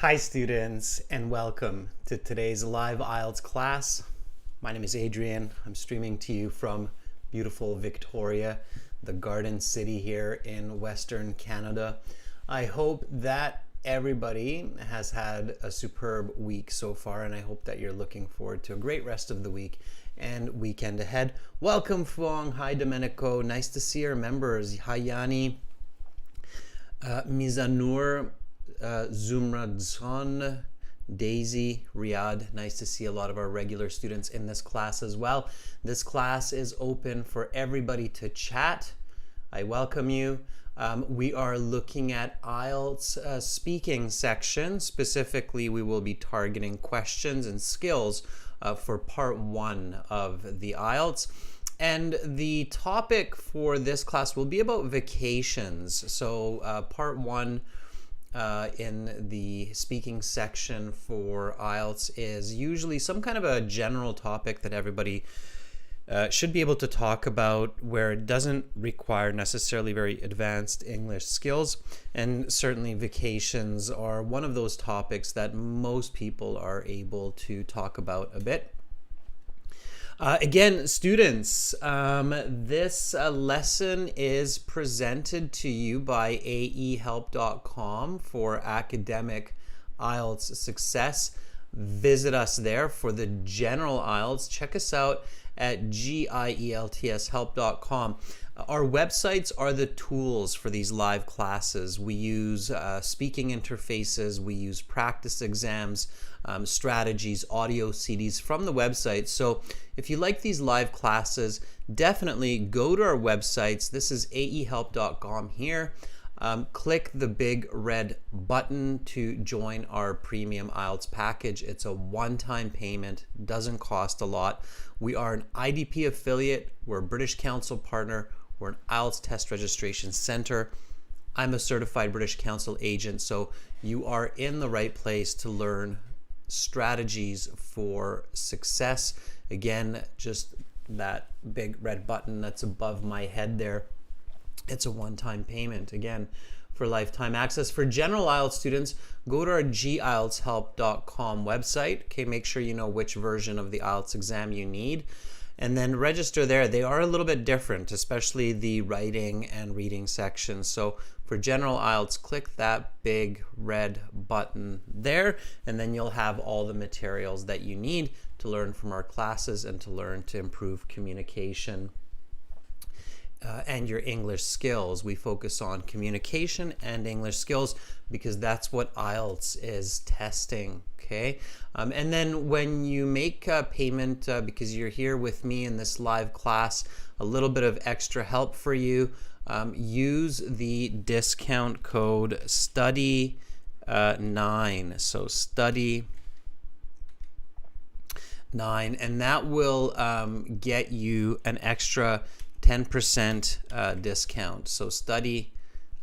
Hi students, and welcome to today's live IELTS class. My name is Adrian. I'm streaming to you from beautiful Victoria, the Garden City here in Western Canada. I hope that everybody has had a superb week so far, and I hope that you're looking forward to a great rest of the week and weekend ahead. Welcome Fuang, hi Domenico, nice to see our members. Hi Yanni, Mizanur, Zumradson, Daisy, Riyadh. Nice to see a lot of our regular students in this class as well. This class is open for everybody to chat. I welcome you. We are looking at IELTS speaking section. Specifically, we will be targeting questions and skills for part 1 of the IELTS. And the topic for this class will be about vacations. So part 1 in the speaking section for IELTS is usually some kind of a general topic that everybody should be able to talk about, where it doesn't require necessarily very advanced English skills. And certainly vacations are one of those topics that most people are able to talk about a bit. Again, students, this lesson is presented to you by aehelp.com for academic IELTS success. Visit us there for the general IELTS. Check us out at gieltshelp.com. Our websites are the tools for these live classes. We use speaking interfaces, we use practice exams, strategies, audio CDs from the website. So if you like these live classes, definitely go to our websites. This is aehelp.com here. Click the big red button to join our premium IELTS package. It's a one-time payment, doesn't cost a lot. We are an IDP affiliate, we're a British Council partner, we're an IELTS test registration center. I'm a certified British Council agent, so you are in the right place to learn strategies for success. Again, just that big red button that's above my head there. It's a one-time payment, again, for lifetime access. For general IELTS students, go to our gieltshelp.com website. Okay, make sure you know which version of the IELTS exam you need, and then register there. They are a little bit different, especially the writing and reading sections. So for general IELTS, click that big red button there, and then you'll have all the materials that you need to learn from our classes and to learn to improve communication and your English skills. We focus on communication and English skills because that's what IELTS is testing, okay? And then when you make a payment, because you're here with me in this live class, a little bit of extra help for you, use the discount code STUDY9, so STUDY9, and that will get you an extra 10% discount. So study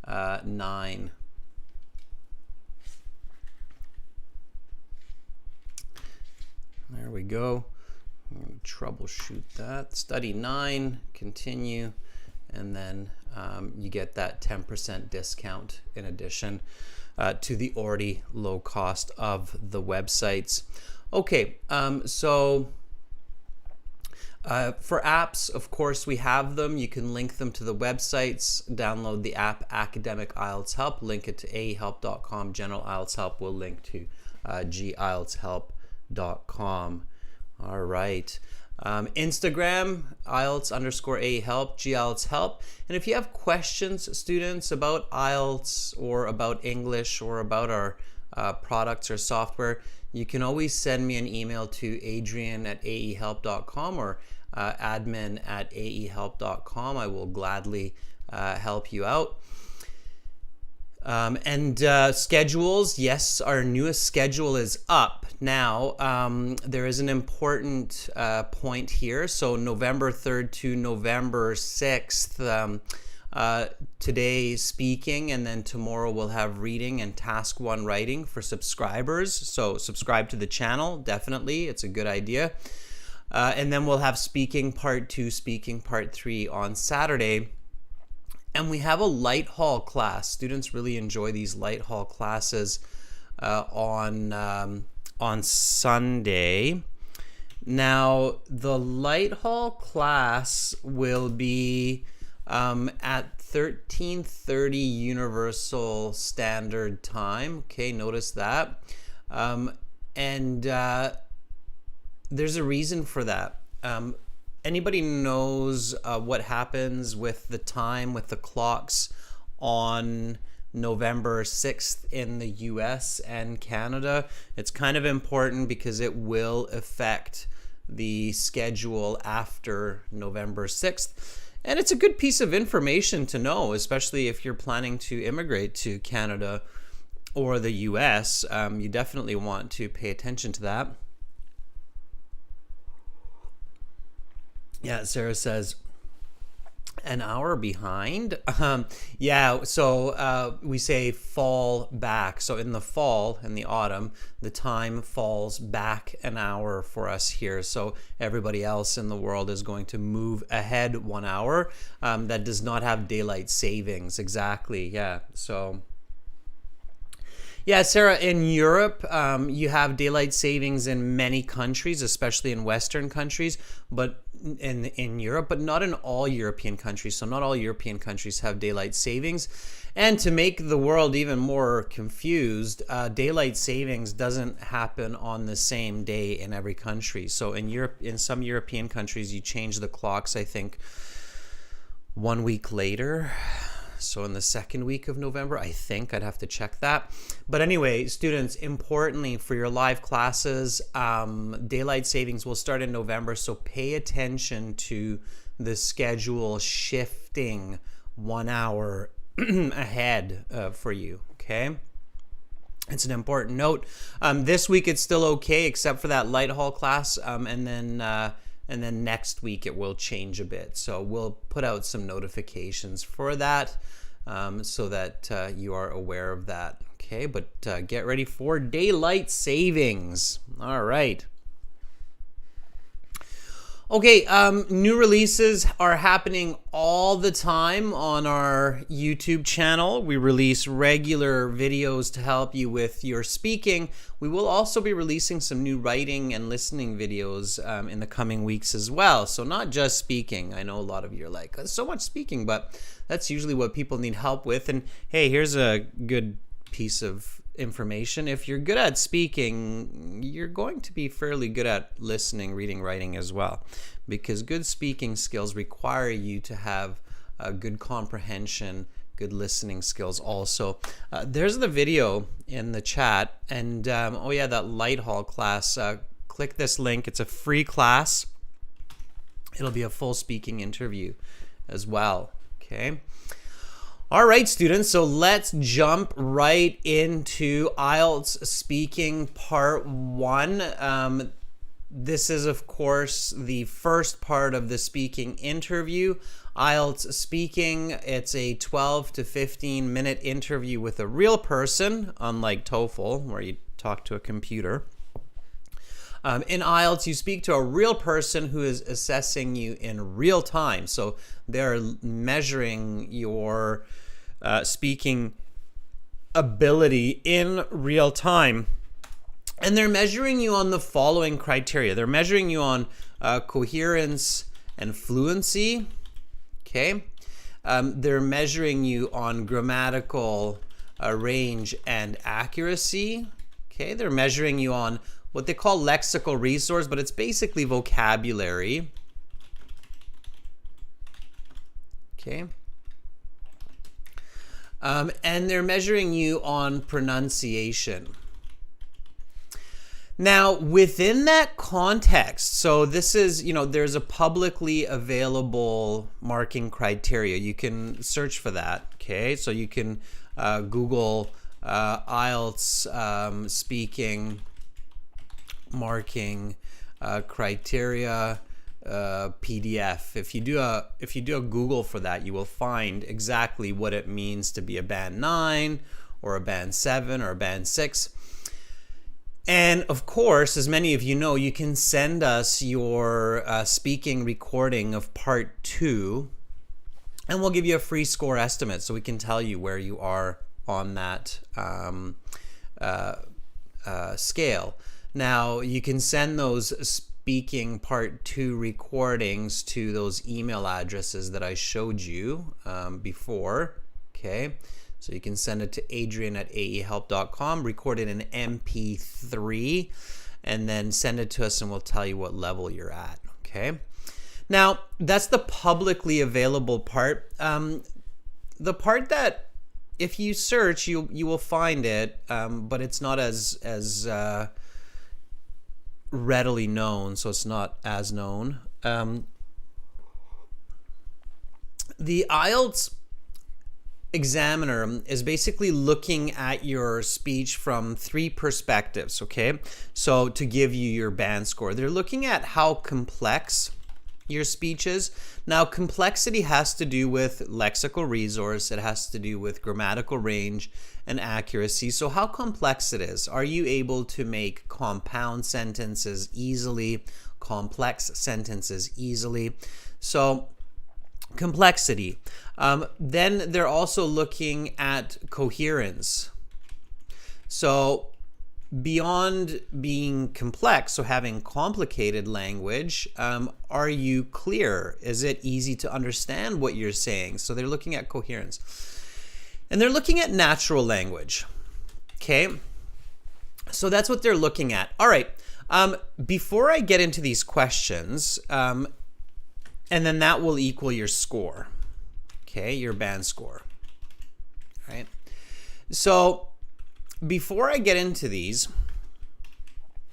9. There we go. I'm going to troubleshoot that. Study 9, continue, and then you get that 10% discount in addition to the already low cost of the websites. Okay, for apps, of course, we have them. You can link them to the websites. Download the app Academic IELTS Help. Link it to aehelp.com. General IELTS Help will link to gieltshelp.com. All right. Instagram, IELTS_ahelp, gielts help. And if you have questions, students, about IELTS or about English or about our products or software, you can always send me an email to adrian@aehelp.com or admin@aehelp.com. I will gladly help you out. Schedules, yes, our newest schedule is up now. There is an important point here. So November 3rd to November 6th, today speaking, and then tomorrow we'll have reading and task 1 writing for subscribers. So subscribe to the channel, definitely. It's a good idea. And then we'll have speaking part 2, speaking part 3 on Saturday. And we have a light haul class. Students really enjoy these light haul classes on Sunday. Now, the Light Hall class will be at 13:30 Universal Standard Time. Okay, notice that. And there's a reason for that. Anybody knows what happens with the time, with the clocks on November 6th in the US and Canada? It's kind of important because it will affect the schedule after November 6th. And it's a good piece of information to know, especially if you're planning to immigrate to Canada or the US. You definitely want to pay attention to that. Yeah, Sarah says, an hour behind. Yeah, so we say fall back. So in the fall, in the autumn, the time falls back an hour for us here. So everybody else in the world is going to move ahead 1 hour. That does not have daylight savings. Exactly. Yeah. So yeah, Sarah, in Europe, you have daylight savings in many countries, especially in Western countries, but in Europe, but not in all European countries. So not all European countries have daylight savings. And to make the world even more confused, daylight savings doesn't happen on the same day in every country. So in Europe, in some European countries, you change the clocks, I think, 1 week later. So in the second week of November, I think. I'd have to check that. But anyway, students, importantly for your live classes, daylight savings will start in November. So pay attention to the schedule shifting 1 hour ahead for you, okay? It's an important note. This week it's still okay except for that Light Hall class, and then next week it will change a bit. So we'll put out some notifications for that so that you are aware of that. Okay, but get ready for daylight savings. All right. Okay, new releases are happening all the time on our YouTube channel. We release regular videos to help you with your speaking. We will also be releasing some new writing and listening videos in the coming weeks as well. So not just speaking. I know a lot of you are like, there's so much speaking, but that's usually what people need help with. And hey, here's a good piece of information. If you're good at speaking, you're going to be fairly good at listening, reading, writing as well, because good speaking skills require you to have a good comprehension, good listening skills also. There's the video in the chat, and oh yeah, that Light Hall class. Click this link. It's a free class. It'll be a full speaking interview as well. Okay. All right, students, so let's jump right into IELTS speaking part 1. This is, of course, the first part of the speaking interview. IELTS speaking, it's a 12 to 15 minute interview with a real person, unlike TOEFL, where you talk to a computer. In IELTS, you speak to a real person who is assessing you in real time. So they're measuring your speaking ability in real time. And they're measuring you on the following criteria. They're measuring you on coherence and fluency. Okay. They're measuring you on grammatical range and accuracy. Okay. They're measuring you on what they call lexical resource, but it's basically vocabulary. Okay. And they're measuring you on pronunciation. Now, within that context, so this is, there's a publicly available marking criteria. You can search for that, okay? So you can Google IELTS speaking marking criteria PDF. If you do a Google for that, you will find exactly what it means to be a band 9 or a band 7 or a band 6. And of course, as many of you know, you can send us your speaking recording of part 2, and we'll give you a free score estimate so we can tell you where you are on that scale. Now, you can send those speaking part 2 recordings to those email addresses that I showed you before. Okay, so you can send it to adrian@aehelp.com, record it in MP3, and then send it to us and we'll tell you what level you're at. Okay, now that's the publicly available part. The part that if you search, you will find it, but it's not as readily known, so it's not as known. The IELTS examiner is basically looking at your speech from 3 perspectives, okay? So to give you your band score, they're looking at how complex your speech is. Now, complexity has to do with lexical resource, it has to do with grammatical range and accuracy. So how complex it is. Are you able to make compound sentences easily, complex sentences easily? So complexity. Then they're also looking at coherence. So beyond being complex, so having complicated language, are you clear? Is it easy to understand what you're saying? So they're looking at coherence. And they're looking at natural language. Okay, so that's what they're looking at. All right, before I get into these questions, and then that will equal your score, okay, your band score. All right, so before I get into these,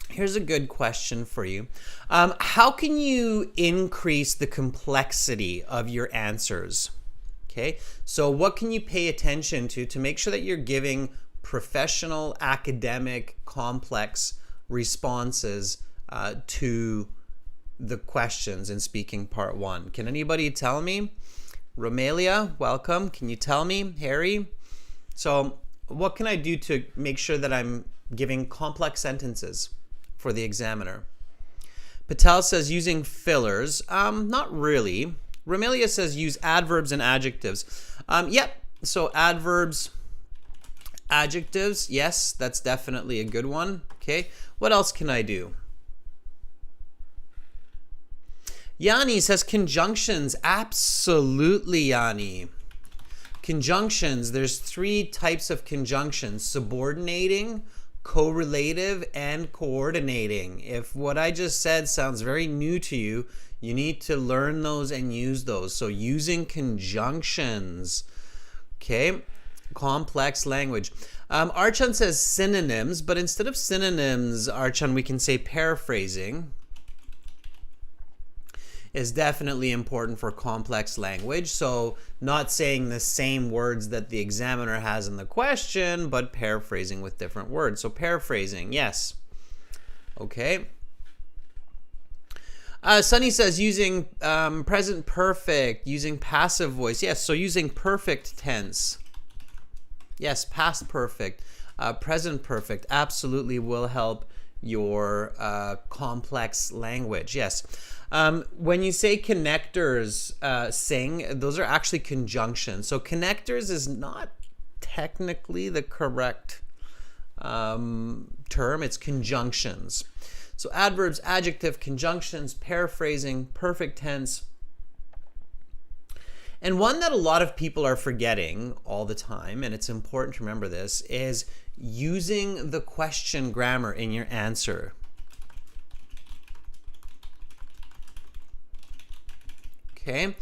here's a good question for you. How can you increase the complexity of your answers? Okay, so what can you pay attention to make sure that you're giving professional, academic, complex responses to the questions in speaking part 1? Can anybody tell me? Romelia, welcome. Can you tell me? Harry? So what can I do to make sure that I'm giving complex sentences for the examiner? Patel says using fillers. Not really. Romelia says use adverbs and adjectives. Yep, so adverbs, adjectives, yes, that's definitely a good one. Okay, what else can I do? Yanni says conjunctions. Absolutely, Yanni. Conjunctions, there's 3 types of conjunctions: subordinating, correlative, and coordinating. If what I just said sounds very new to you, you need to learn those and use those. So using conjunctions, okay? Complex language. Archon says synonyms, but instead of synonyms, Archon, we can say paraphrasing is definitely important for complex language. So not saying the same words that the examiner has in the question, but paraphrasing with different words. So paraphrasing, yes. Okay. Sunny says using present perfect, using passive voice. Yes, so using perfect tense. Yes, past perfect, present perfect absolutely will help your complex language. Yes. When you say connectors, sing, those are actually conjunctions. So connectors is not technically the correct term. It's conjunctions. So adverbs, adjective, conjunctions, paraphrasing, perfect tense. And one that a lot of people are forgetting all the time, and it's important to remember this, is using the question grammar in your answer. Okay,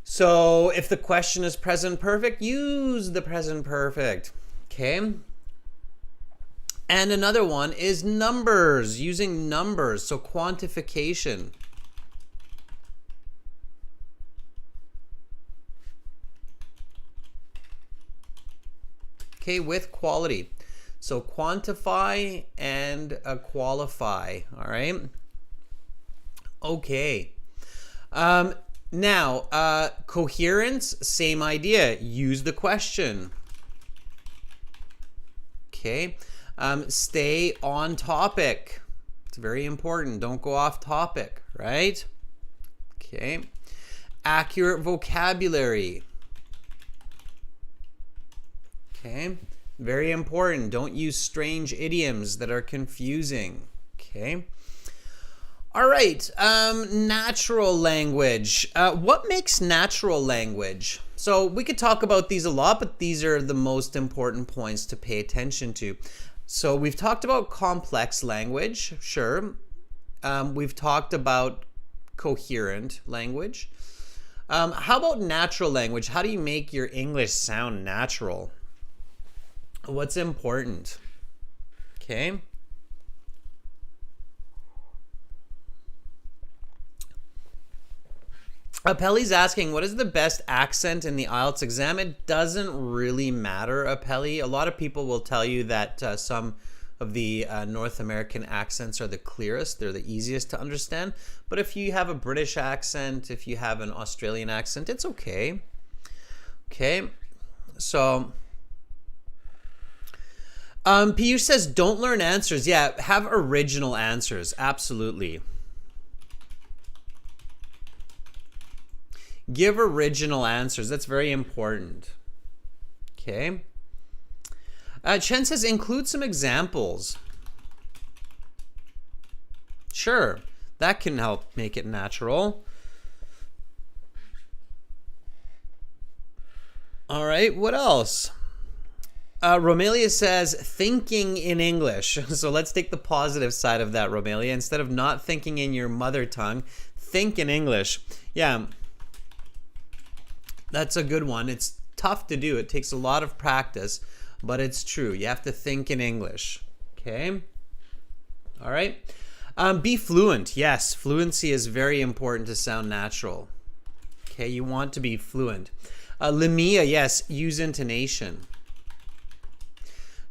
so if the question is present perfect, use the present perfect. Okay. And another one is numbers, using numbers, so quantification. Okay, with quality. So quantify and qualify, all right? Okay. Now, coherence, same idea. Use the question. Okay. Stay on topic. It's very important. Don't go off topic, right? Okay. Accurate vocabulary. Okay. Very important. Don't use strange idioms that are confusing. Okay. All right. Natural language. What makes natural language? So we could talk about these a lot, but these are the most important points to pay attention to. So we've talked about complex language. Sure. We've talked about coherent language. How about natural language? How do you make your English sound natural? What's important? Okay. Apelli's asking, what is the best accent in the IELTS exam? It doesn't really matter, Apelli. A lot of people will tell you that some of the North American accents are the clearest. They're the easiest to understand. But if you have a British accent, if you have an Australian accent, it's okay. Okay. So, Piyush says, don't learn answers. Yeah, have original answers. Absolutely. Give original answers. That's very important. Okay. Chen says, include some examples. Sure. That can help make it natural. All right. What else? Romelia says, thinking in English. So let's take the positive side of that, Romelia. Instead of not thinking in your mother tongue, think in English. Yeah. That's a good one. It's tough to do. It takes a lot of practice, but it's true. You have to think in English. Okay? All right? Be fluent. Yes, fluency is very important to sound natural. Okay, you want to be fluent. Lamia, yes, use intonation.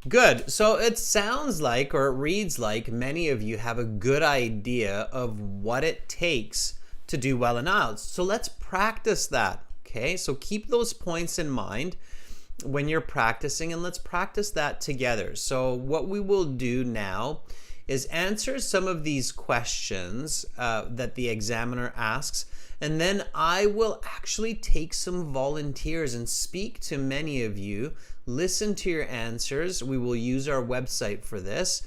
Good. So it sounds like, or it reads like, many of you have a good idea of what it takes to do well in IELTS. So let's practice that. Okay, so keep those points in mind when you're practicing, and let's practice that together. So what we will do now is answer some of these questions that the examiner asks, and then I will actually take some volunteers and speak to many of you, listen to your answers. We will use our website for this,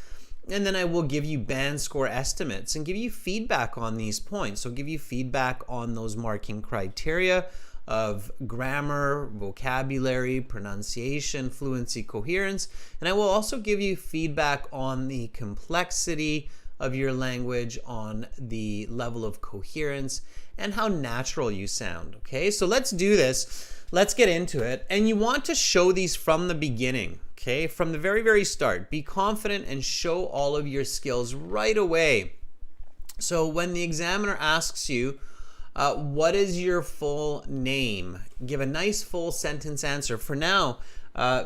and then I will give you band score estimates and give you feedback on these points. So give you feedback on those marking criteria of grammar, vocabulary, pronunciation, fluency, coherence, and I will also give you feedback on the complexity of your language, on the level of coherence, and how natural you sound. Okay, so let's do this. Let's get into it. And you want to show these from the beginning, okay, from the very, very start. Be confident and show all of your skills right away. So when the examiner asks you, what is your full name? Give a nice full sentence answer. For now,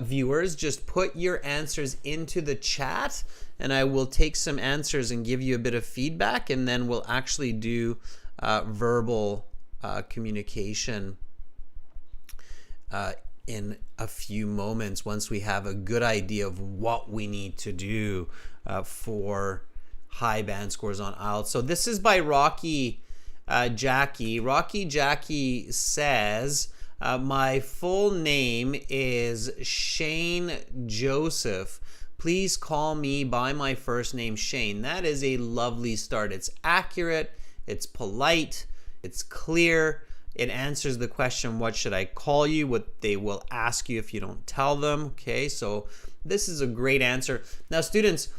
viewers, just put your answers into the chat and I will take some answers and give you a bit of feedback, and then we'll actually do verbal communication in a few moments once we have a good idea of what we need to do for high band scores on IELTS. So this is by Rocky Jackie. Rocky Jackie says, my full name is Shane Joseph. Please call me by my first name, Shane. That is a lovely start. It's accurate, it's polite, it's clear. It answers the question, what should I call you? What they will ask you if you don't tell them. Okay, so this is a great answer. Now, students,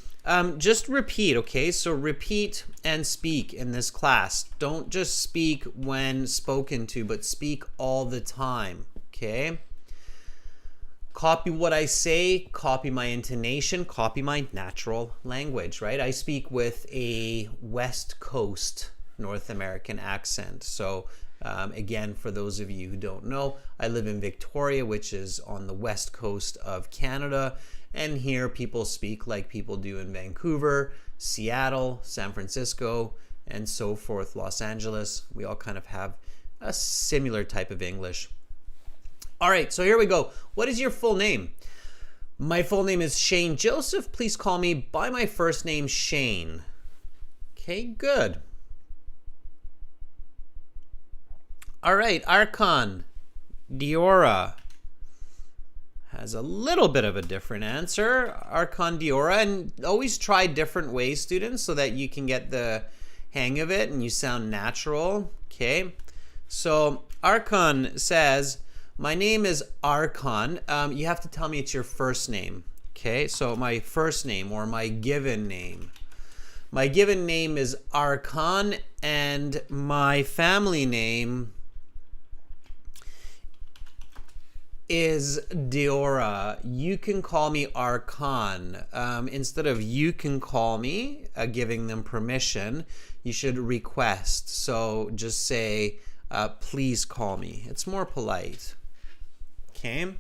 just repeat, okay? So repeat and speak in this class. Don't just speak when spoken to, but speak all the time, okay? Copy what I say, copy my intonation, copy my natural language, right? I speak with a West Coast North American accent. So again, for those of you who don't know, I live in Victoria, which is on the west coast of Canada. And here people speak like people do in Vancouver, Seattle, San Francisco, and so forth, Los Angeles. We all kind of have a similar type of English. All right, so here we go. What is your full name? My full name is Shane Joseph. Please call me by my first name, Shane. Okay, good. All right, Archon, Diora has a little bit of a different answer. Archon Diora. And always try different ways, students, so that you can get the hang of it and you sound natural. Okay. So Archon says, my name is Archon. You have to tell me it's your first name. Okay. So my first name or my given name. My given name is Archon, and my family name is Diora. You can call me Archon. Instead of you can call me, giving them permission, you should request. So just say, please call me. It's more polite. Okay.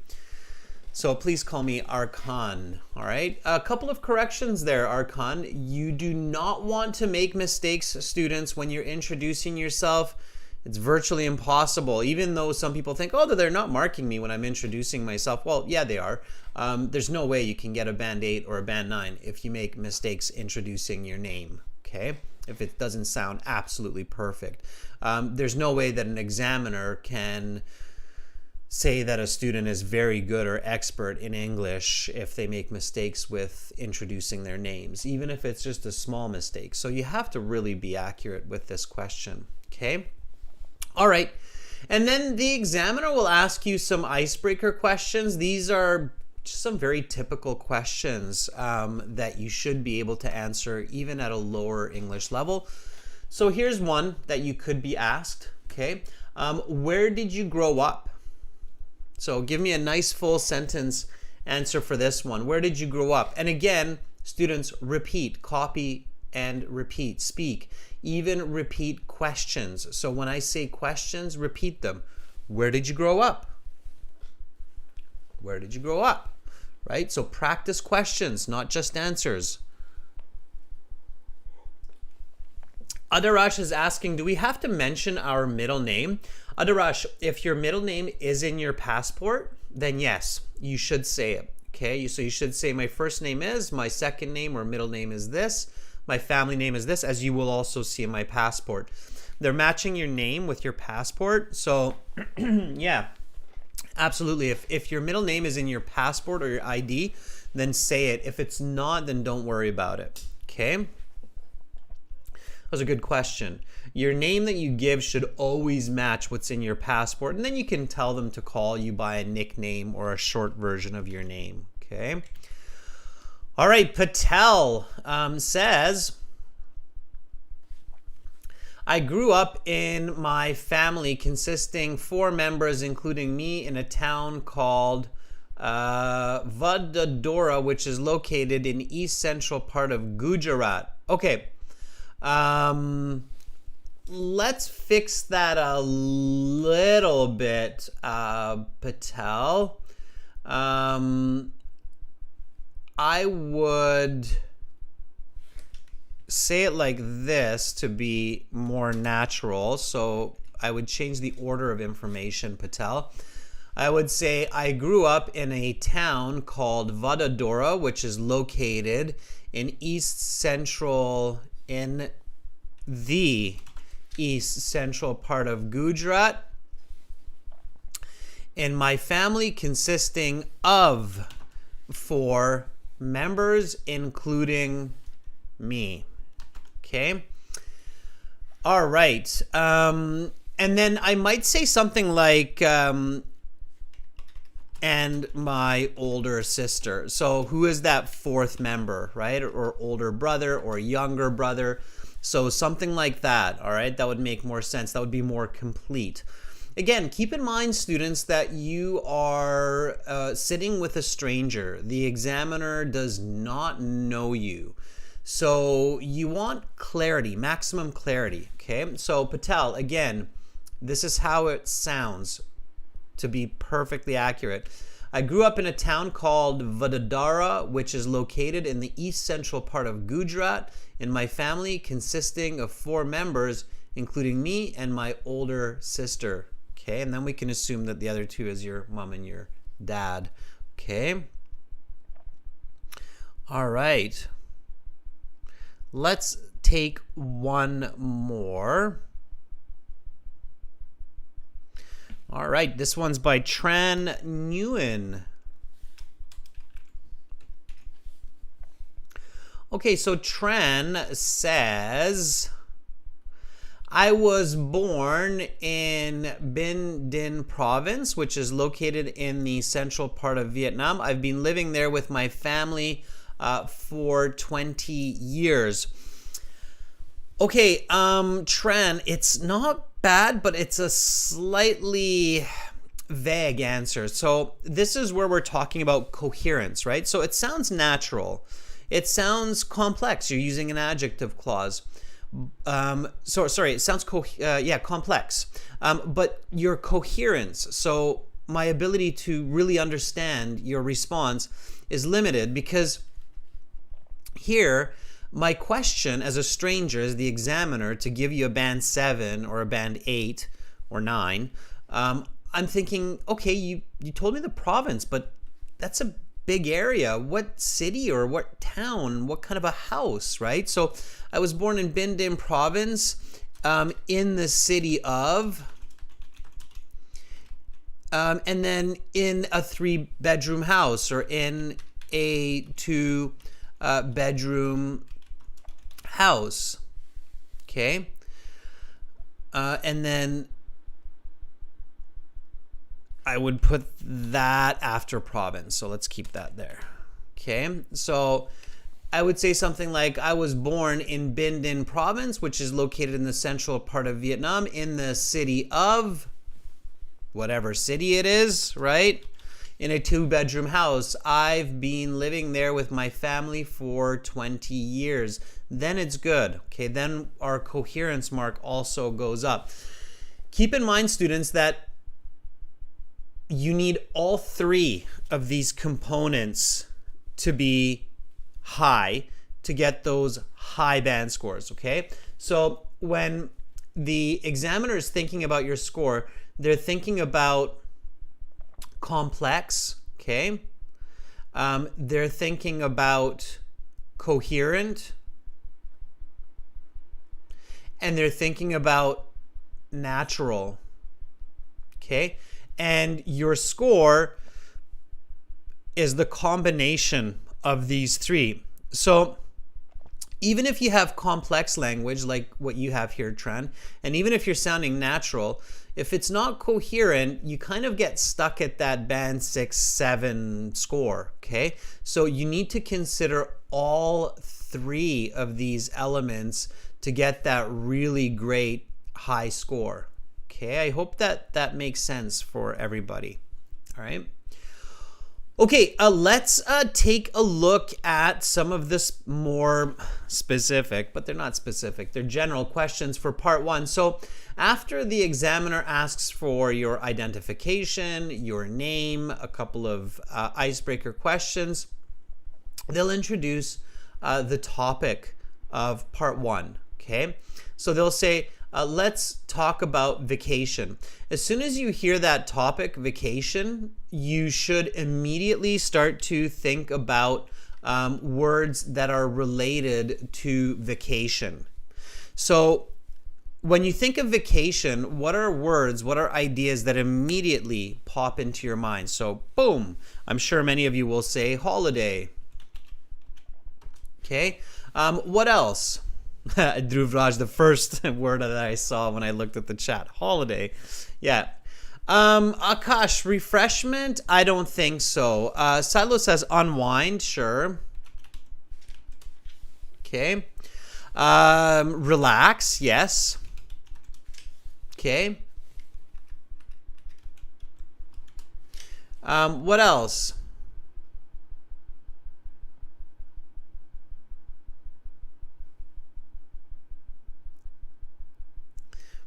So please call me Archon. All right. A couple of corrections there, Archon. You do not want to make mistakes, students, when you're introducing yourself. It's virtually impossible, even though some people think, oh, they're not marking me when I'm introducing myself. Well, yeah, they are. There's no way you can get a band 8 or a band 9 if you make mistakes introducing your name, okay? If it doesn't sound absolutely perfect. There's no way that an examiner can say that a student is very good or expert in English if they make mistakes with introducing their names, even if it's just a small mistake. So you have to really be accurate with this question, okay? All right, and then the examiner will ask you some icebreaker questions. These are just some very typical questions that you should be able to answer even at a lower English level. So here's one that you could be asked, okay? Where did you grow up? So give me a nice full sentence answer for this one. Where did you grow up? And again, students, repeat, copy and repeat, speak. Even repeat questions. So when I say questions, repeat them. Where did you grow up? Where did you grow up? Right? So practice questions, not just answers. Adarash is asking, do we have to mention our middle name? Adarash, if your middle name is in your passport, then yes, you should say it. Okay, so you should say my first name is, my second name or middle name is this, my family name is this, as you will also see in my passport. They're matching your name with your passport. So yeah, absolutely. If your middle name is in your passport or your ID, then say it. If it's not, then don't worry about it. Okay? That was a good question. Your name that you give should always match what's in your passport, and then you can tell them to call you by a nickname or a short version of your name. Okay? All right, Patel says, I grew up in my family consisting 4 members, including me, in a town called Vadodara, which is located in east central part of Gujarat. Okay, let's fix that a little bit, Patel. I would say it like this to be more natural. So I would change the order of information, Patel. I would say I grew up in a town called Vadodara, which is located in the east central part of Gujarat. And my family consisting of 4 members, including me. Okay. All right. And then I might say something like, and my older sister. So who is that 4th member, right? Or older brother or younger brother. So something like that. All right. That would make more sense. That would be more complete. Again, keep in mind, students, that you are sitting with a stranger. The examiner does not know you. So you want clarity, maximum clarity, okay? So Patel, again, this is how it sounds to be perfectly accurate. I grew up in a town called Vadodara, which is located in the east central part of Gujarat, and my family consisting of 4 members, including me and my older sister. Okay, and then we can assume that the other 2 is your mom and your dad. Okay. All right. Let's take one more. All right, this one's by Tran Nguyen. Okay, so Tran says, I was born in Binh Dinh province, which is located in the central part of Vietnam. I've been living there with my family for 20 years. Okay, Tran, it's not bad, but it's a slightly vague answer. So this is where we're talking about coherence, right? So it sounds natural. It sounds complex. You're using an adjective clause. Sorry, it sounds complex. But your coherence, so my ability to really understand your response is limited because here my question as a stranger, as the examiner, to give you a band 7 or a band 8 or 9, I'm thinking, okay, you told me the province, but that's a big area. What city or what town? What kind of a house, right? So I was born in Binh Dinh province, in the city of, and then in a 3-bedroom house or in a 2-bedroom house. Okay. And then I would put that after province. So let's keep that there. Okay. So I would say something like, I was born in Binh Dinh province, which is located in the central part of Vietnam, in the city of whatever city it is, right? In a 2-bedroom house. I've been living there with my family for 20 years. Then it's good. Okay. Then our coherence mark also goes up. Keep in mind, students, that you need all 3 of these components to be high to get those high band scores, okay? So when the examiner is thinking about your score, they're thinking about complex, okay? They're thinking about coherent, and they're thinking about natural, okay? And your score is the combination of these 3. So even if you have complex language like what you have here, Tran, and even if you're sounding natural, if it's not coherent, you kind of get stuck at that band 6, 7 score, okay? So you need to consider all 3 of these elements to get that really great high score. Okay, I hope that makes sense for everybody. All right. Okay, let's take a look at some of this more specific, but they're not specific. They're general questions for part 1. So after the examiner asks for your identification, your name, a couple of icebreaker questions, they'll introduce the topic of part 1. Okay, so they'll say, let's talk about vacation. As soon as you hear that topic, vacation, you should immediately start to think about words that are related to vacation. So when you think of vacation, what are words, what are ideas that immediately pop into your mind? So boom, I'm sure many of you will say holiday. Okay, what else? Dhruvraj, the first word that I saw when I looked at the chat. Holiday. Yeah. Akash, refreshment? I don't think so. Silo says unwind. Sure. Okay. Relax. Yes. Okay. What else?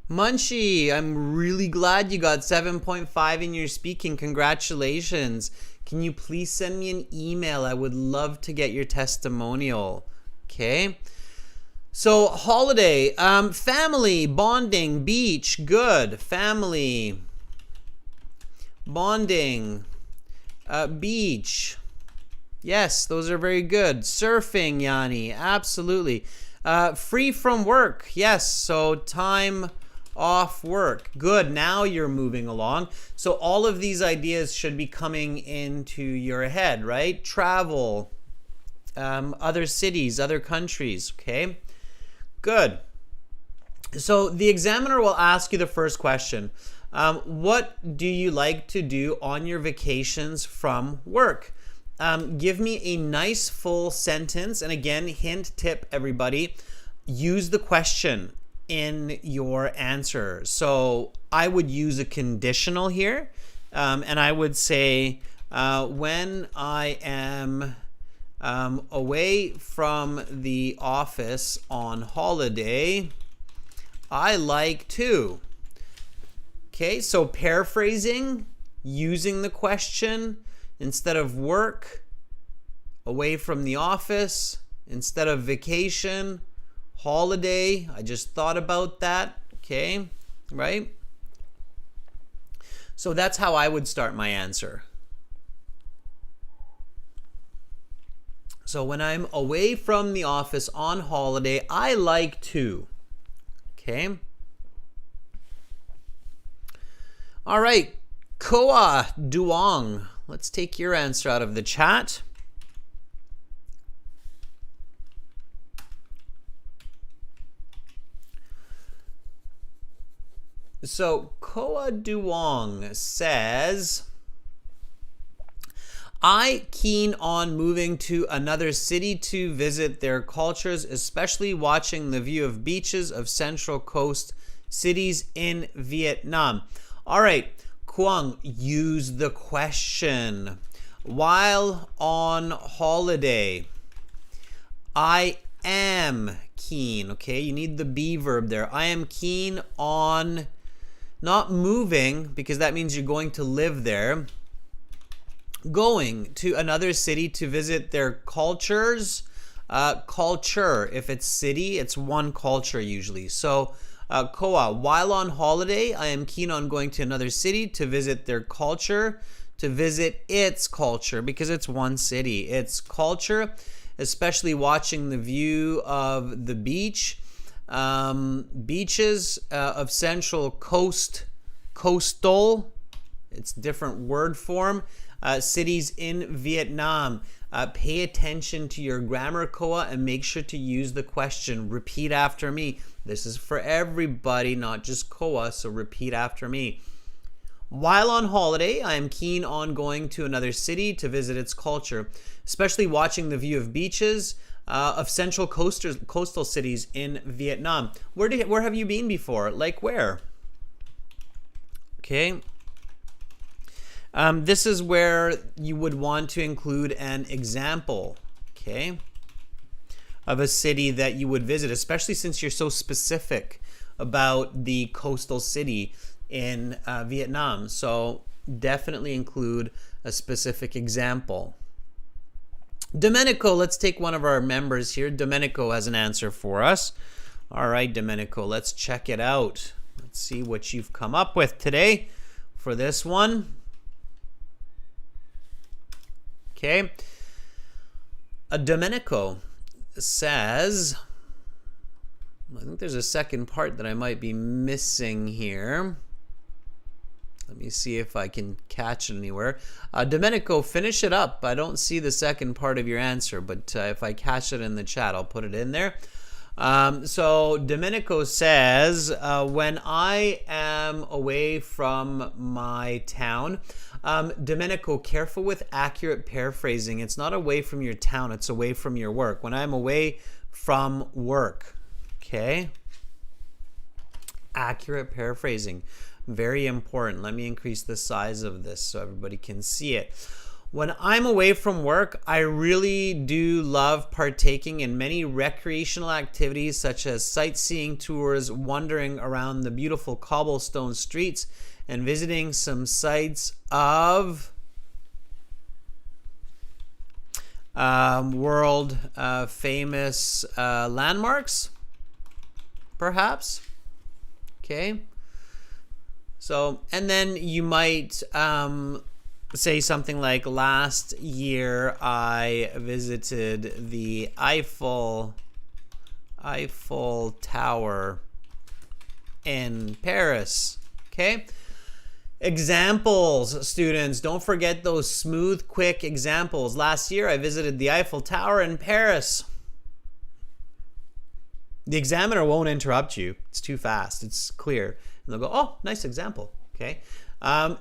Munchie, I'm really glad you got 7.5 in your speaking. Congratulations. Can you please send me an email? I would love to get your testimonial. Okay. So holiday, family, bonding, beach, good. Family, bonding, beach. Yes, those are very good. Surfing, Yanni, absolutely. Free from work, yes. So time off work. Good. Now you're moving along. So all of these ideas should be coming into your head, right? Travel, other cities, other countries. Okay, good. So the examiner will ask you the first question. What do you like to do on your vacations from work? Give me a nice full sentence. And again, hint, tip, everybody, use the question in your answer. So I would use a conditional here. And I would say, when I am away from the office on holiday, I like to. Okay, so paraphrasing, using the question instead of work, away from the office, instead of vacation, holiday. I just thought about that. Okay, right? So that's how I would start my answer. So when I'm away from the office on holiday, I like to. Okay. All right. Koa Duong. Let's take your answer out of the chat. So Koa Duong says, I keen on moving to another city to visit their cultures, especially watching the view of beaches of Central Coast cities in Vietnam. All right, Quang, use the question. While on holiday, I am keen. Okay, you need the be verb there. I am keen on not moving, because that means you're going to live there. Going to another city to visit their cultures. Culture, if it's city, it's one culture usually. So Koa, while on holiday, I am keen on going to another city to visit their culture, to visit its culture, because it's one city. Its culture, especially watching the view of the beach. Beaches of Central Coast, coastal, it's different word form. Cities in Vietnam. Pay attention to your grammar, Koa, and make sure to use the question. Repeat after me. This is for everybody, not just Koa, so repeat after me. While on holiday, I am keen on going to another city to visit its culture, especially watching the view of beaches of Central coastal cities in Vietnam. Where have you been before? Like where? Okay. This is where you would want to include an example, okay, of a city that you would visit, especially since you're so specific about the coastal city in Vietnam. So definitely include a specific example. Domenico, let's take one of our members here. Domenico has an answer for us. All right, Domenico, let's check it out. Let's see what you've come up with today for this one. Okay. Domenico says, I think there's a second part that I might be missing here. Let me see if I can catch it anywhere. Domenico, finish it up. I don't see the second part of your answer, but if I catch it in the chat, I'll put it in there. So Domenico says, when I am away from my town, Domenico, careful with accurate paraphrasing. It's not away from your town, it's away from your work. When I'm away from work, okay? Accurate paraphrasing, very important. Let me increase the size of this so everybody can see it. When I'm away from work, I really do love partaking in many recreational activities such as sightseeing tours, wandering around the beautiful cobblestone streets, and visiting some sites of world famous landmarks, perhaps. Okay. So, and then you might say something like, last year I visited the Eiffel Tower in Paris. Okay. Examples, students. Don't forget those smooth, quick examples. Last year, I visited the Eiffel Tower in Paris. The examiner won't interrupt you. It's too fast. It's clear. And they'll go, oh, nice example. Okay.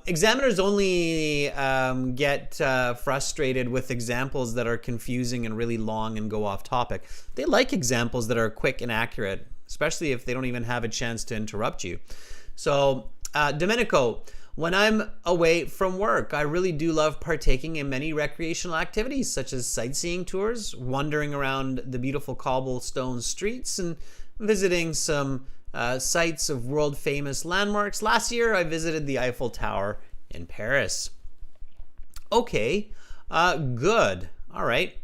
Examiners only get frustrated with examples that are confusing and really long and go off topic. They like examples that are quick and accurate, especially if they don't even have a chance to interrupt you. So, Domenico, when I'm away from work, I really do love partaking in many recreational activities such as sightseeing tours, wandering around the beautiful cobblestone streets, and visiting some sites of world-famous landmarks. Last year, I visited the Eiffel Tower in Paris. Okay, good. All right.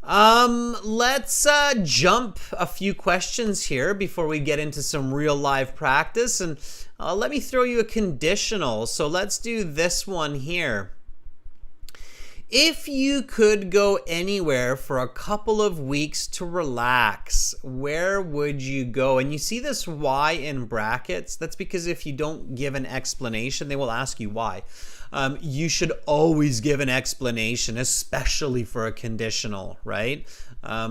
Let's jump a few questions here before we get into some real live practice, and let me throw you a conditional. So let's do this one here. If you could go anywhere for a couple of weeks to relax, where would you go? And you see this why in brackets? That's because if you don't give an explanation, they will ask you why. You should always give an explanation, especially for a conditional, right?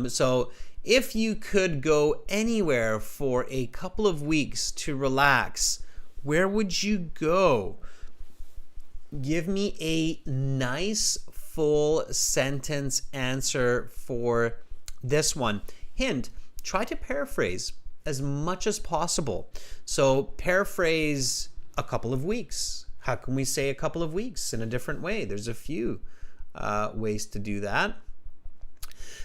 So if you could go anywhere for a couple of weeks to relax, where would you go? Give me a nice full sentence answer for this one. Hint, try to paraphrase as much as possible. So paraphrase a couple of weeks. How can we say a couple of weeks in a different way? There's a few ways to do that.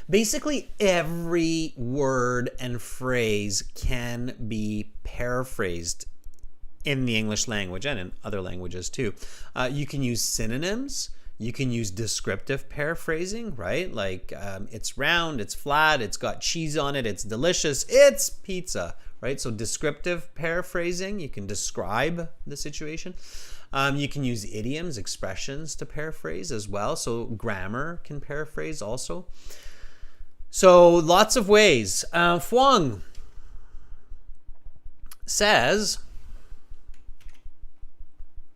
Basically, every word and phrase can be paraphrased in the English language and in other languages too. You can use synonyms. You can use descriptive paraphrasing, right? Like it's round, it's flat, it's got cheese on it, it's delicious, it's pizza, right? So descriptive paraphrasing, you can describe the situation. You can use idioms, expressions to paraphrase as well. So grammar can paraphrase also. So lots of ways. Fuang says,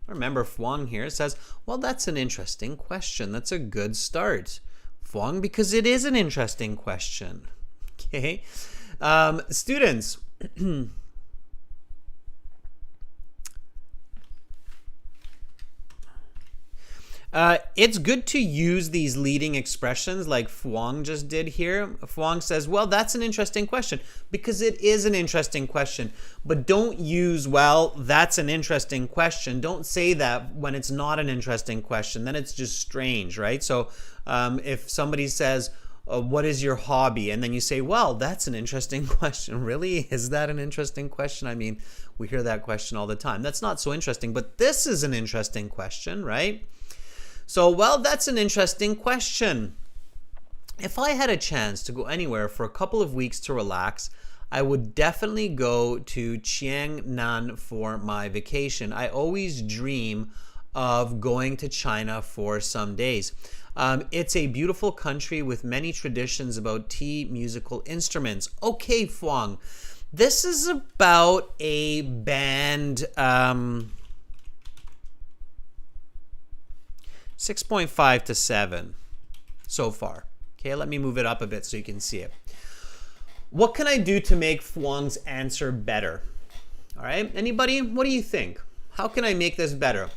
remember Fuang here says, well, that's an interesting question. That's a good start, Fuang, because it is an interesting question. Okay. Students, it's good to use these leading expressions like Fuang just did here. Fuang says, well, that's an interesting question, because it is an interesting question. But don't use, well, that's an interesting question. Don't say that when it's not an interesting question. Then it's just strange, right? So if somebody says, what is your hobby? And then you say, well, that's an interesting question. Really? Is that an interesting question? I mean, we hear that question all the time. That's not so interesting, but this is an interesting question, right? So, well, that's an interesting question. If I had a chance to go anywhere for a couple of weeks to relax, I would definitely go to Chiang Nan for my vacation. I always dream of going to China for some days. It's a beautiful country with many traditions about tea musical instruments. Okay, Fuang, this is about a band... 6.5 to 7 so far. Okay, let me move it up a bit so you can see it. What can I do to make Fuang's answer better? All right, anybody? What do you think? How can I make this better?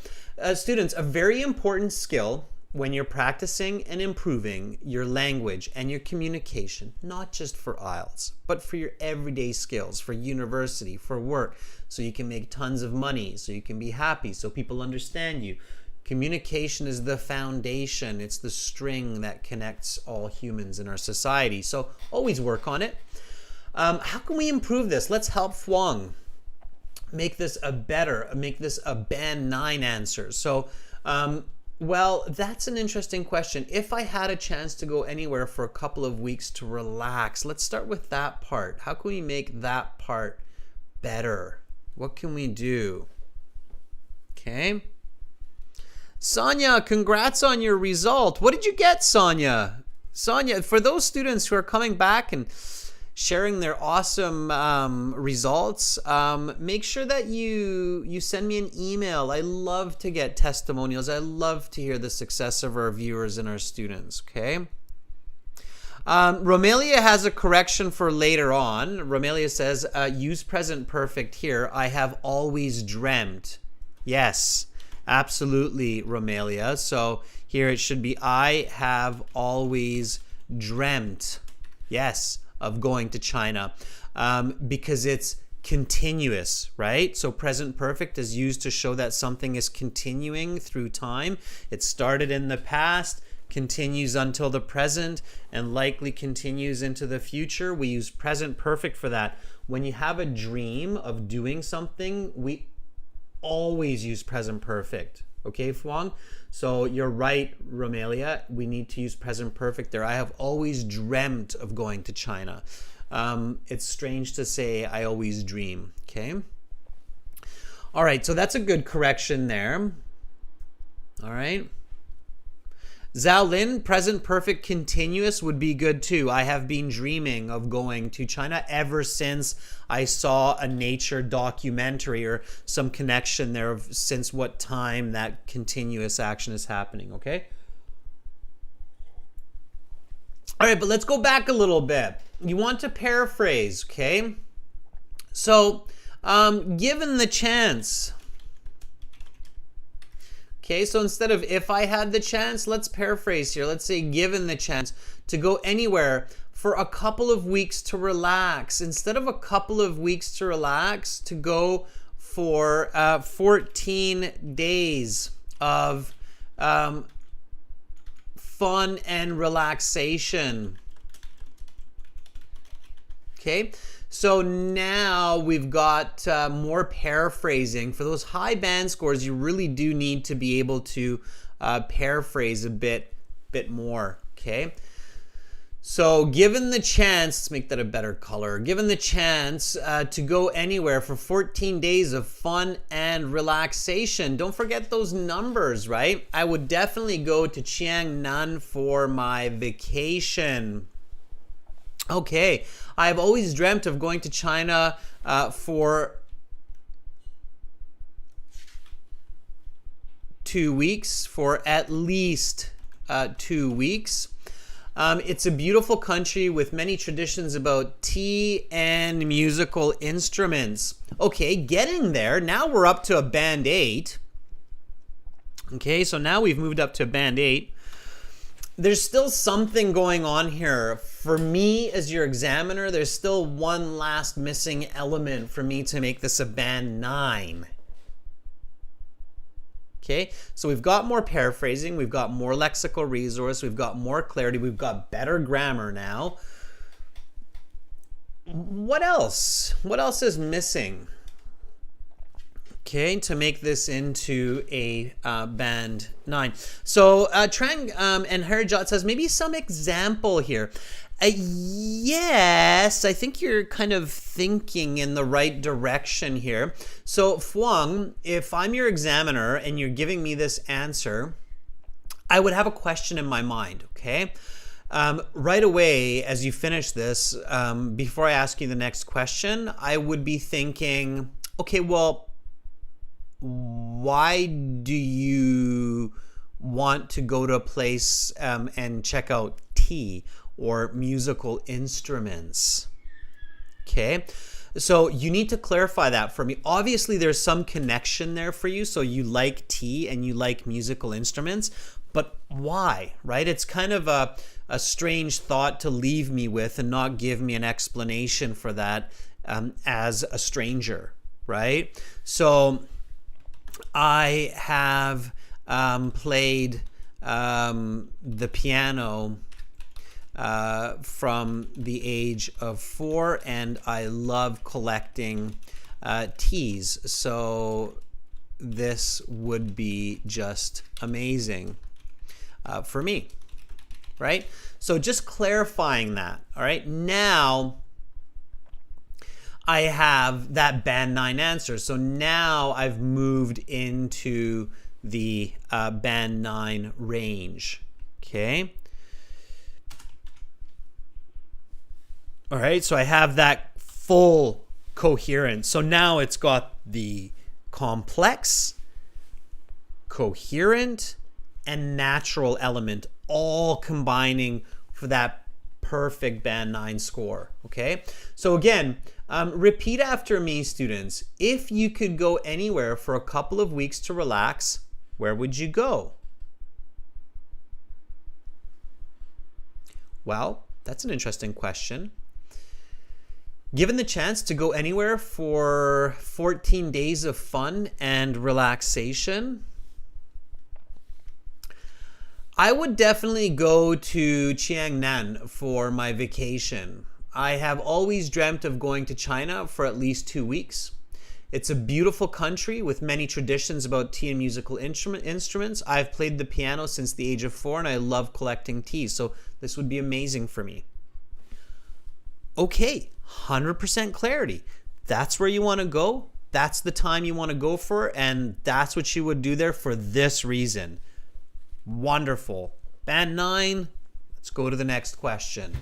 Students, a very important skill when you're practicing and improving your language and your communication, not just for IELTS, but for your everyday skills, for university, for work, so you can make tons of money, so you can be happy, so people understand you. Communication is the foundation. It's the string that connects all humans in our society. So always work on it. How can we improve this? Let's help Fuang make this a band 9 answer. So, well, that's an interesting question. If I had a chance to go anywhere for a couple of weeks to relax, let's start with that part. How can we make that part better? What can we do? Okay. Sonia, congrats on your result. What did you get, Sonia? Sonia, for those students who are coming back and sharing their awesome results, make sure that you send me an email. I love to get testimonials. I love to hear the success of our viewers and our students, okay? Romelia has a correction for later on. Romelia says, use present perfect here. I have always dreamt. Yes, absolutely, Romelia. So here it should be, I have always dreamt, yes, of going to China, because it's continuous, right? So present perfect is used to show that something is continuing through time. It started in the past, continues until the present, and likely continues into the future. We use present perfect for that. When you have a dream of doing something, we always use present perfect. Okay, Fuang? So you're right, Romelia. We need to use present perfect there. I have always dreamt of going to China. It's strange to say I always dream. Okay? All right, so that's a good correction there. All right. Zhao Lin, present perfect continuous would be good too. I have been dreaming of going to China ever since I saw a nature documentary, or some connection there of since what time that continuous action is happening, okay? All right, but let's go back a little bit. You want to paraphrase, okay? So, given the chance... Okay, so instead of if I had the chance, let's paraphrase here. Let's say given the chance to go anywhere for a couple of weeks to relax. Instead of a couple of weeks to relax, to go for 14 days of fun and relaxation. Okay. So now we've got more paraphrasing. For those high band scores, you really do need to be able to paraphrase a bit more, okay? So given the chance, let's make that a better color, given the chance to go anywhere for 14 days of fun and relaxation, don't forget those numbers, right? I would definitely go to Chiangnan for my vacation. Okay, I've always dreamt of going to China for 2 weeks, for at least 2 weeks. It's a beautiful country with many traditions about tea and musical instruments. Okay, getting there. Now we're up to a band 8. Okay, so now we've moved up to band 8. There's still something going on here. For me, as your examiner, there's still one last missing element for me to make this a band 9. Okay, so we've got more paraphrasing, we've got more lexical resource, we've got more clarity, we've got better grammar now. What else? What else is missing? Okay, to make this into a band 9. So Trang and Harijat says, maybe some example here. Yes, I think you're kind of thinking in the right direction here. So Fuang, if I'm your examiner and you're giving me this answer, I would have a question in my mind, okay? Right away, as you finish this, before I ask you the next question, I would be thinking, okay, well, why do you want to go to a place and check out tea or musical instruments? Okay, so you need to clarify that for me. Obviously, there's some connection there for you. So you like tea and you like musical instruments, but why, right? It's kind of a strange thought to leave me with and not give me an explanation for that as a stranger, right? So I have played the piano from the age of 4, and I love collecting teas. So this would be just amazing for me, right? So just clarifying that, all right? Now I have that band 9 answer. So now I've moved into the band 9 range, okay? All right, so I have that full coherence. So now it's got the complex, coherent, and natural element all combining for that perfect band 9 score. Okay, so again, repeat after me, students. If you could go anywhere for a couple of weeks to relax, where would you go? Well, that's an interesting question. Given the chance to go anywhere for 14 days of fun and relaxation, I would definitely go to Chiang Nan for my vacation. I have always dreamt of going to China for at least 2 weeks. It's a beautiful country with many traditions about tea and musical instruments. I've played the piano since the age of 4 and I love collecting tea, so this would be amazing for me. Okay, 100% clarity. That's where you want to go. That's the time you want to go for, and that's what you would do there for this reason. Wonderful. Band 9, let's go to the next question.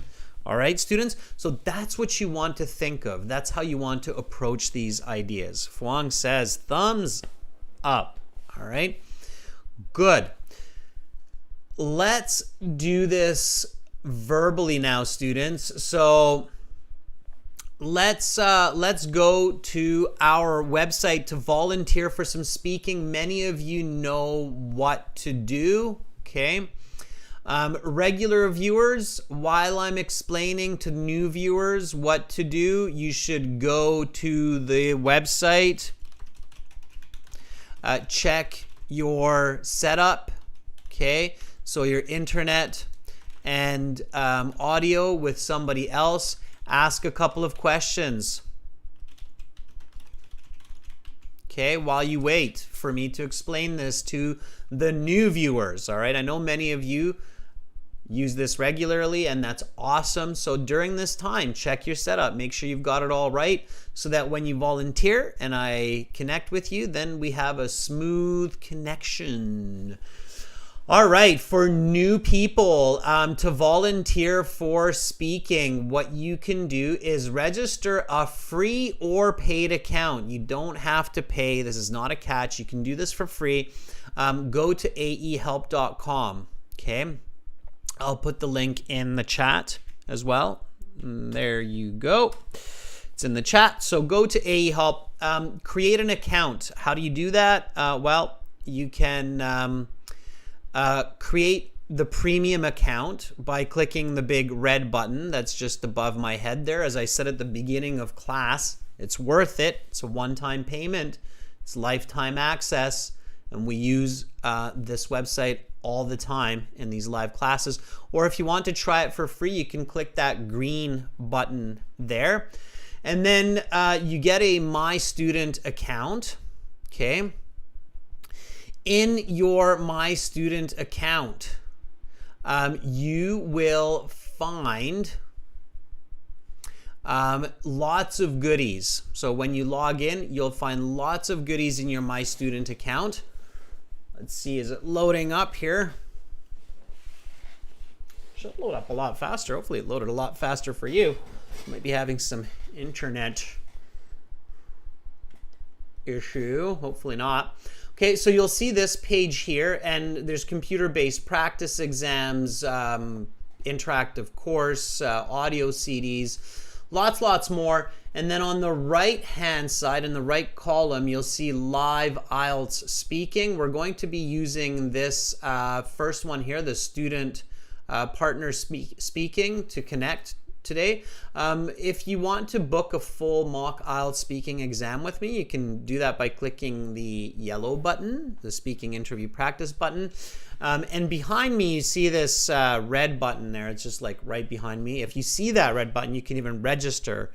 All right, students? So that's what you want to think of. That's how you want to approach these ideas. Fuang says thumbs up. All right? Good. Let's do this verbally now, students. So let's go to our website to volunteer for some speaking. Many of you know what to do, okay? Regular viewers, while I'm explaining to new viewers what to do, you should go to the website, check your setup, okay? So your internet and audio with somebody else. Ask a couple of questions, okay, while you wait for me to explain this to the new viewers. All right, I know many of you use this regularly, and that's awesome. So during this time, check your setup, make sure you've got it all right, so that when you volunteer and I connect with you, then we have a smooth connection. All right, for new people, to volunteer for speaking, what you can do is register a free or paid account. You don't have to pay. This is not a catch. You can do this for free. Go to aehelp.com, okay? I'll put the link in the chat as well. There you go. It's in the chat. So go to aehelp, create an account. How do you do that? Well, you can create the premium account by clicking the big red button that's just above my head there. As I said at the beginning of class, it's worth it. It's a one-time payment. It's lifetime access, and we use this website all the time in these live classes. Or if you want to try it for free, you can click that green button there. And then you get a My Student account, okay? In your My Student account, you will find lots of goodies. So when you log in, you'll find lots of goodies in your My Student account. Let's see, is it loading up here? Should load up a lot faster. Hopefully it loaded a lot faster for you. You might be having some internet issue. Hopefully not. Okay, so you'll see this page here, and there's computer-based practice exams, interactive course, audio CDs, lots more. And then on the right-hand side, in the right column, you'll see live IELTS speaking. We're going to be using this first one here, the student partner speaking, to connect today. If you want to book a full mock IELTS speaking exam with me, you can do that by clicking the yellow button, the speaking interview practice button. And behind me, you see this red button there. It's just like right behind me. If you see that red button, you can even register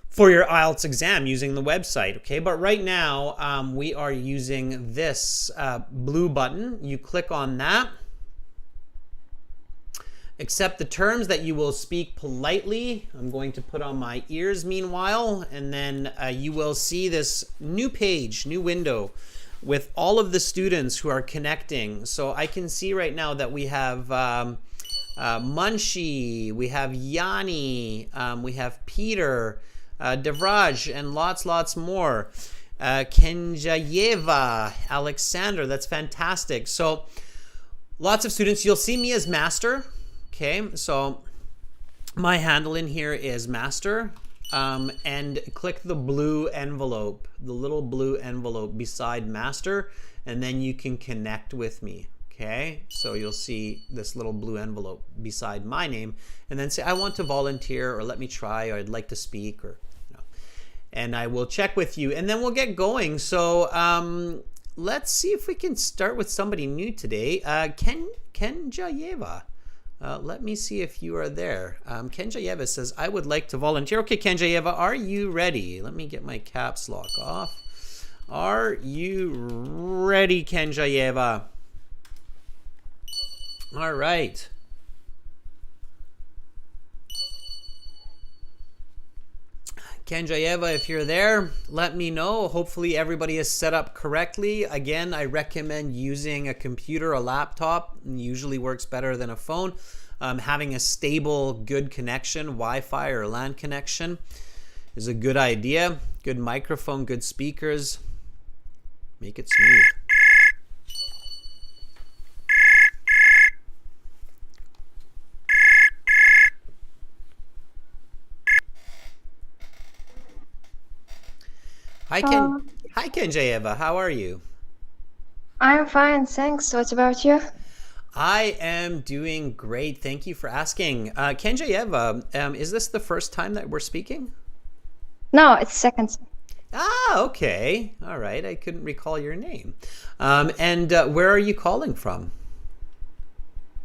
for your IELTS exam using the website, okay? But right now, we are using this blue button. You click on that. Accept the terms that you will speak politely. I'm going to put on my ears meanwhile, and then you will see this new page, new window with all of the students who are connecting. So I can see right now that we have Munshi, we have Yanni, we have Peter, Devraj, and lots more. Kenjayeva, Alexander, that's fantastic. So lots of students. You'll see me as master. Okay, so my handle in here is master. And click the blue envelope, the little blue envelope beside master, and then you can connect with me. Okay, so you'll see this little blue envelope beside my name, and then say I want to volunteer, or let me try, or I'd like to speak, or and I will check with you, and then we'll get going. So let's see if we can start with somebody new today. Kenjayeva. Let me see if you are there. Kenjayeva says, I would like to volunteer. Okay, Kenjayeva, are you ready? Let me get my caps lock off. Are you ready, Kenjayeva? All right. Kenjayeva, if you're there, let me know. Hopefully everybody is set up correctly. Again, I recommend using a computer, a laptop. Usually works better than a phone. Having a stable, good connection, Wi-Fi or LAN connection is a good idea. Good microphone, good speakers. Make it smooth. Hi, Kenjayeva. How are you? I'm fine, thanks. What about you? I am doing great. Thank you for asking. Kenjayeva, is this the first time that we're speaking? No, it's second. Ah, okay. All right. I couldn't recall your name. And where are you calling from?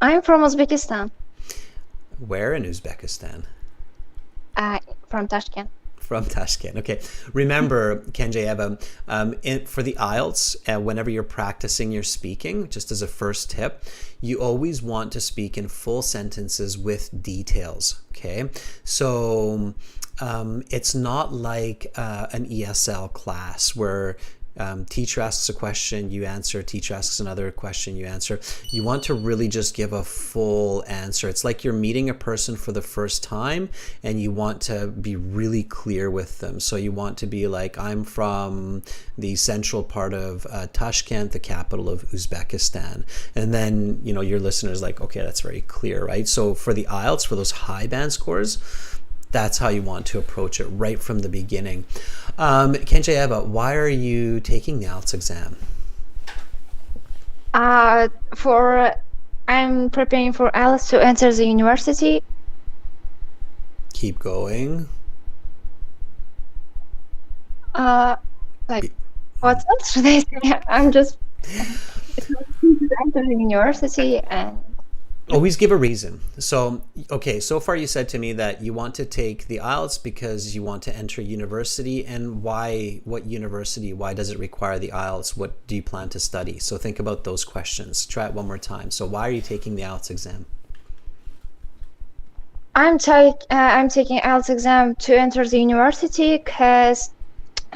I'm from Uzbekistan. Where in Uzbekistan? From Tashkent. From Tashkent. Okay. Remember, Kenjayeva, for the IELTS, whenever you're practicing your speaking, just as a first tip, you always want to speak in full sentences with details. Okay. So it's not like an ESL class where teacher asks a question, you answer, teacher asks another question, you answer. You want to really just give a full answer. It's like you're meeting a person for the first time and you want to be really clear with them. So you want to be like, I'm from the central part of Tashkent, the capital of Uzbekistan. And then, you know, your listener's like, okay, that's very clear, right? So for the IELTS, for those high band scores, that's how you want to approach it right from the beginning. Kenjayeva, why are you taking the IELTS exam? I'm preparing for IELTS to enter the university. Keep going. What else should I say? I'm just enter the university and always give a reason. So, okay, so far you said to me that you want to take the IELTS because you want to enter university. And why, what university, why does it require the IELTS? What do you plan to study? So think about those questions. Try it one more time. So why are you taking the IELTS exam? I'm taking IELTS exam to enter the university because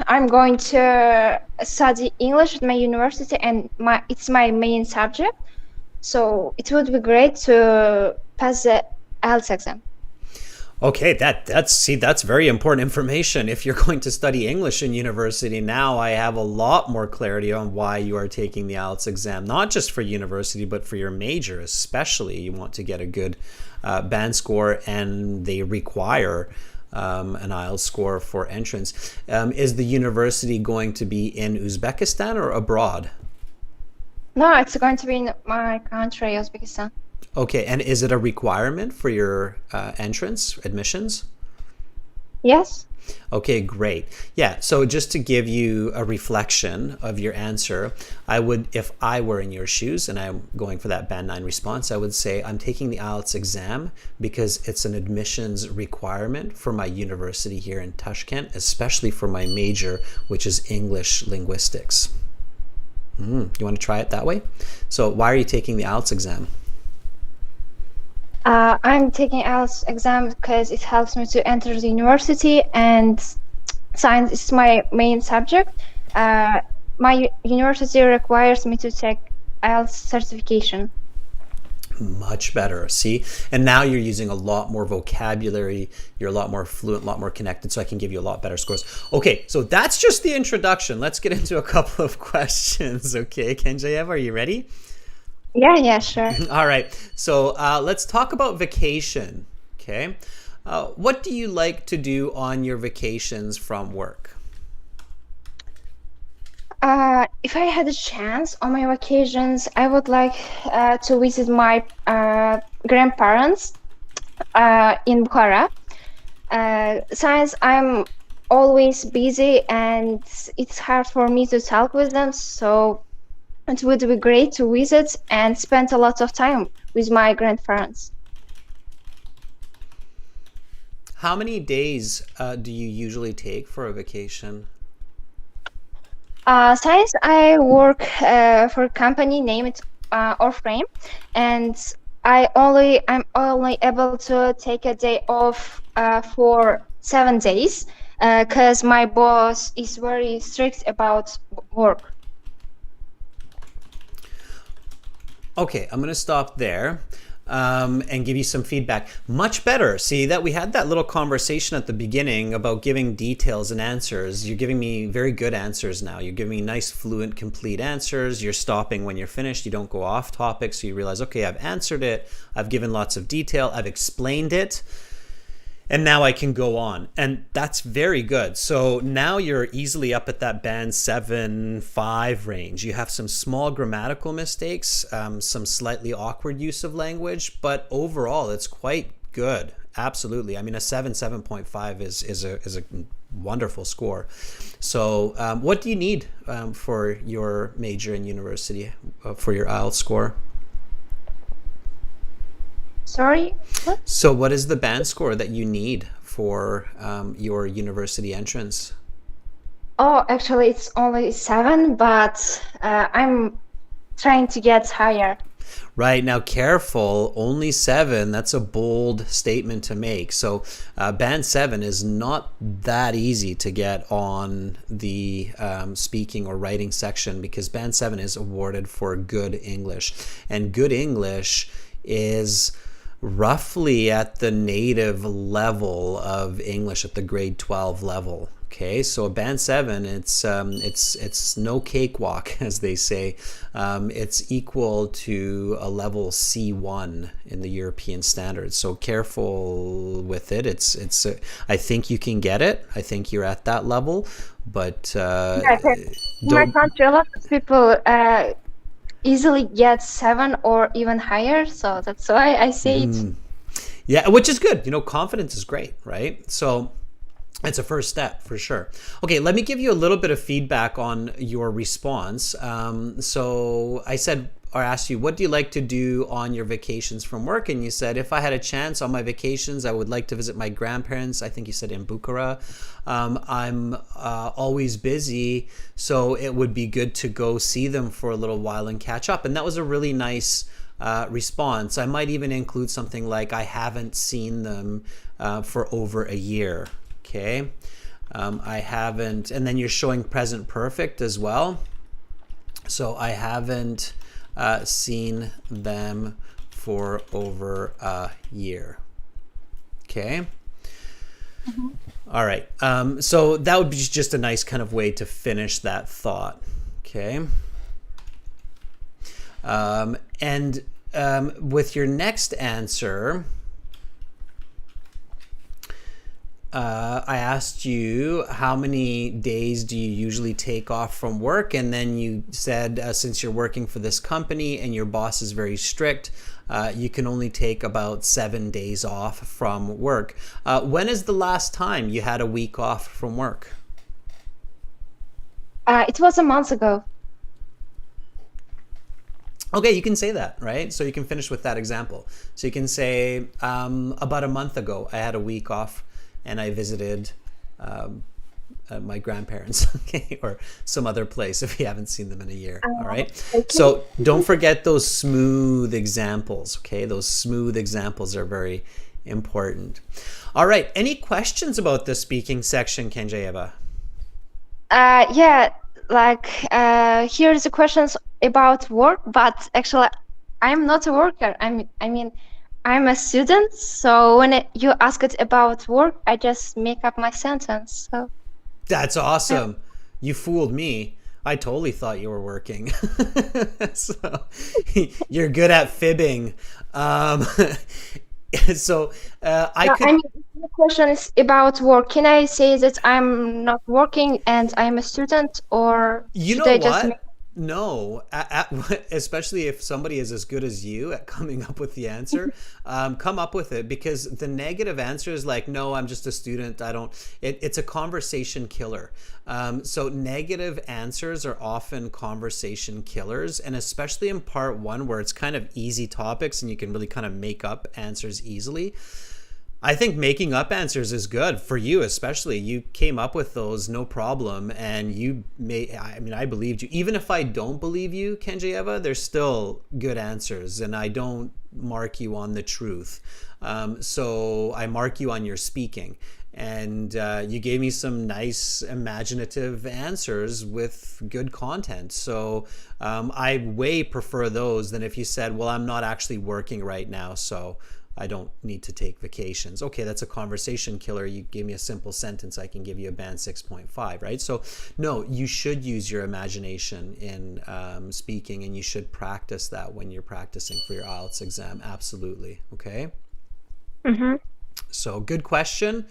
I'm going to study English at my university and it's my main subject. So it would be great to pass the IELTS exam. Okay, that's very important information. If you're going to study English in university, now I have a lot more clarity on why you are taking the IELTS exam, not just for university, but for your major, especially. You want to get a good band score, and they require an IELTS score for entrance. Is the university going to be in Uzbekistan or abroad? No, it's going to be in my country, Uzbekistan. Okay, and is it a requirement for your entrance, admissions? Yes. Okay, great. Yeah, so just to give you a reflection of your answer, I would, if I were in your shoes and I'm going for that Band 9 response, I would say I'm taking the IELTS exam because it's an admissions requirement for my university here in Tashkent, especially for my major, which is English linguistics. You want to try it that way? So why are you taking the IELTS exam? I'm taking IELTS exam because it helps me to enter the university, and science is my main subject. My university requires me to take IELTS certification. Much better. See? And now you're using a lot more vocabulary. You're a lot more fluent, a lot more connected, so I can give you a lot better scores. Okay, so that's just the introduction. Let's get into a couple of questions. Okay, Kenjayev, are you ready? Yeah, sure. All right. So let's talk about vacation. Okay. What do you like to do on your vacations from work? If I had a chance on my vacations, I would like to visit my grandparents in Bukhara. Since I'm always busy and it's hard for me to talk with them, so it would be great to visit and spend a lot of time with my grandparents. How many days do you usually take for a vacation? Since I work for a company named Orframe, and I'm only able to take a day off for 7 days, because my boss is very strict about work. Okay, I'm going to stop there and give you some feedback. Much better. See that we had that little conversation at the beginning about giving details and answers. You're giving me very good answers now. You're giving me nice, fluent, complete answers. You're stopping when you're finished. You don't go off topic. So you realize, okay, I've answered it. I've given lots of detail. I've explained it. And now I can go on. And that's very good. So now you're easily up at that band 7-5 range. You have some small grammatical mistakes, some slightly awkward use of language, but overall it's quite good. Absolutely. I mean, a 7.5 is a wonderful score. So what do you need for your major in university for your IELTS score? Sorry, what? So what is the band score that you need for your university entrance? Oh, actually, it's only 7, but I'm trying to get higher. Right, now careful, only 7, that's a bold statement to make. So band 7 is not that easy to get on the speaking or writing section, because band 7 is awarded for good English. And good English is roughly at the native level of English, at the grade 12 level. Okay, so a band 7, it's no cakewalk, as they say. It's equal to a level C1 in the European standards. So careful with it. I think you can get it. I think you're at that level, but Yeah, in my country, a lot of people easily get 7 or even higher, so that's why I say it. Yeah, which is good. You know, confidence is great, right? So it's a first step for sure. Okay, let me give you a little bit of feedback on your response. So I said, or asked you, what do you like to do on your vacations from work? And you said, if I had a chance on my vacations, I would like to visit my grandparents. I think you said in Bukhara. I'm always busy, so it would be good to go see them for a little while and catch up. And that was a really nice response. I might even include something like, I haven't seen them for over a year. Okay. I haven't, and then you're showing present perfect as well. So I haven't seen them for over a year. Okay. Mm-hmm. All right. So that would be just a nice kind of way to finish that thought. Okay. And with your next answer, I asked you how many days do you usually take off from work, and then you said since you're working for this company and your boss is very strict, you can only take about 7 days off from work. When is the last time you had a week off from work? It was a month ago. Okay, you can say that, right? So you can finish with that example. So you can say about a month ago I had a week off and I visited my grandparents, okay, or some other place if you haven't seen them in a year. All right. Okay. So don't forget those smooth examples. Okay, those smooth examples are very important. All right. Any questions about the speaking section, Kenjayeva? Yeah, like here's the questions about work, but actually I'm not a worker. I mean, I'm a student. So when you ask it about work, I just make up my sentence. So That's yeah. awesome. You fooled me. I totally thought you were working. So you're good at fibbing. Um, so I No, I could, mean, if the question is about work, can I say that I'm not working and I'm a student, or you should know I just make? what? No, especially if somebody is as good as you at coming up with the answer, come up with it, because the negative answer is like, no, I'm just a student. I don't. It's a conversation killer. So negative answers are often conversation killers, and especially in part one where it's kind of easy topics and you can really kind of make up answers easily. I think making up answers is good for you, especially. You came up with those no problem, and you may. I mean, I believed you. Even if I don't believe you, Kenjieva, they're still good answers, and I don't mark you on the truth. So I mark you on your speaking, and you gave me some nice imaginative answers with good content. So I way prefer those than if you said, "Well, I'm not actually working right now, so I don't need to take vacations." Okay, that's a conversation killer. You gave me a simple sentence, I can give you a band 6.5, right? So no, you should use your imagination in speaking, and you should practice that when you're practicing for your IELTS exam. Absolutely. Okay. Mm-hmm. So good question,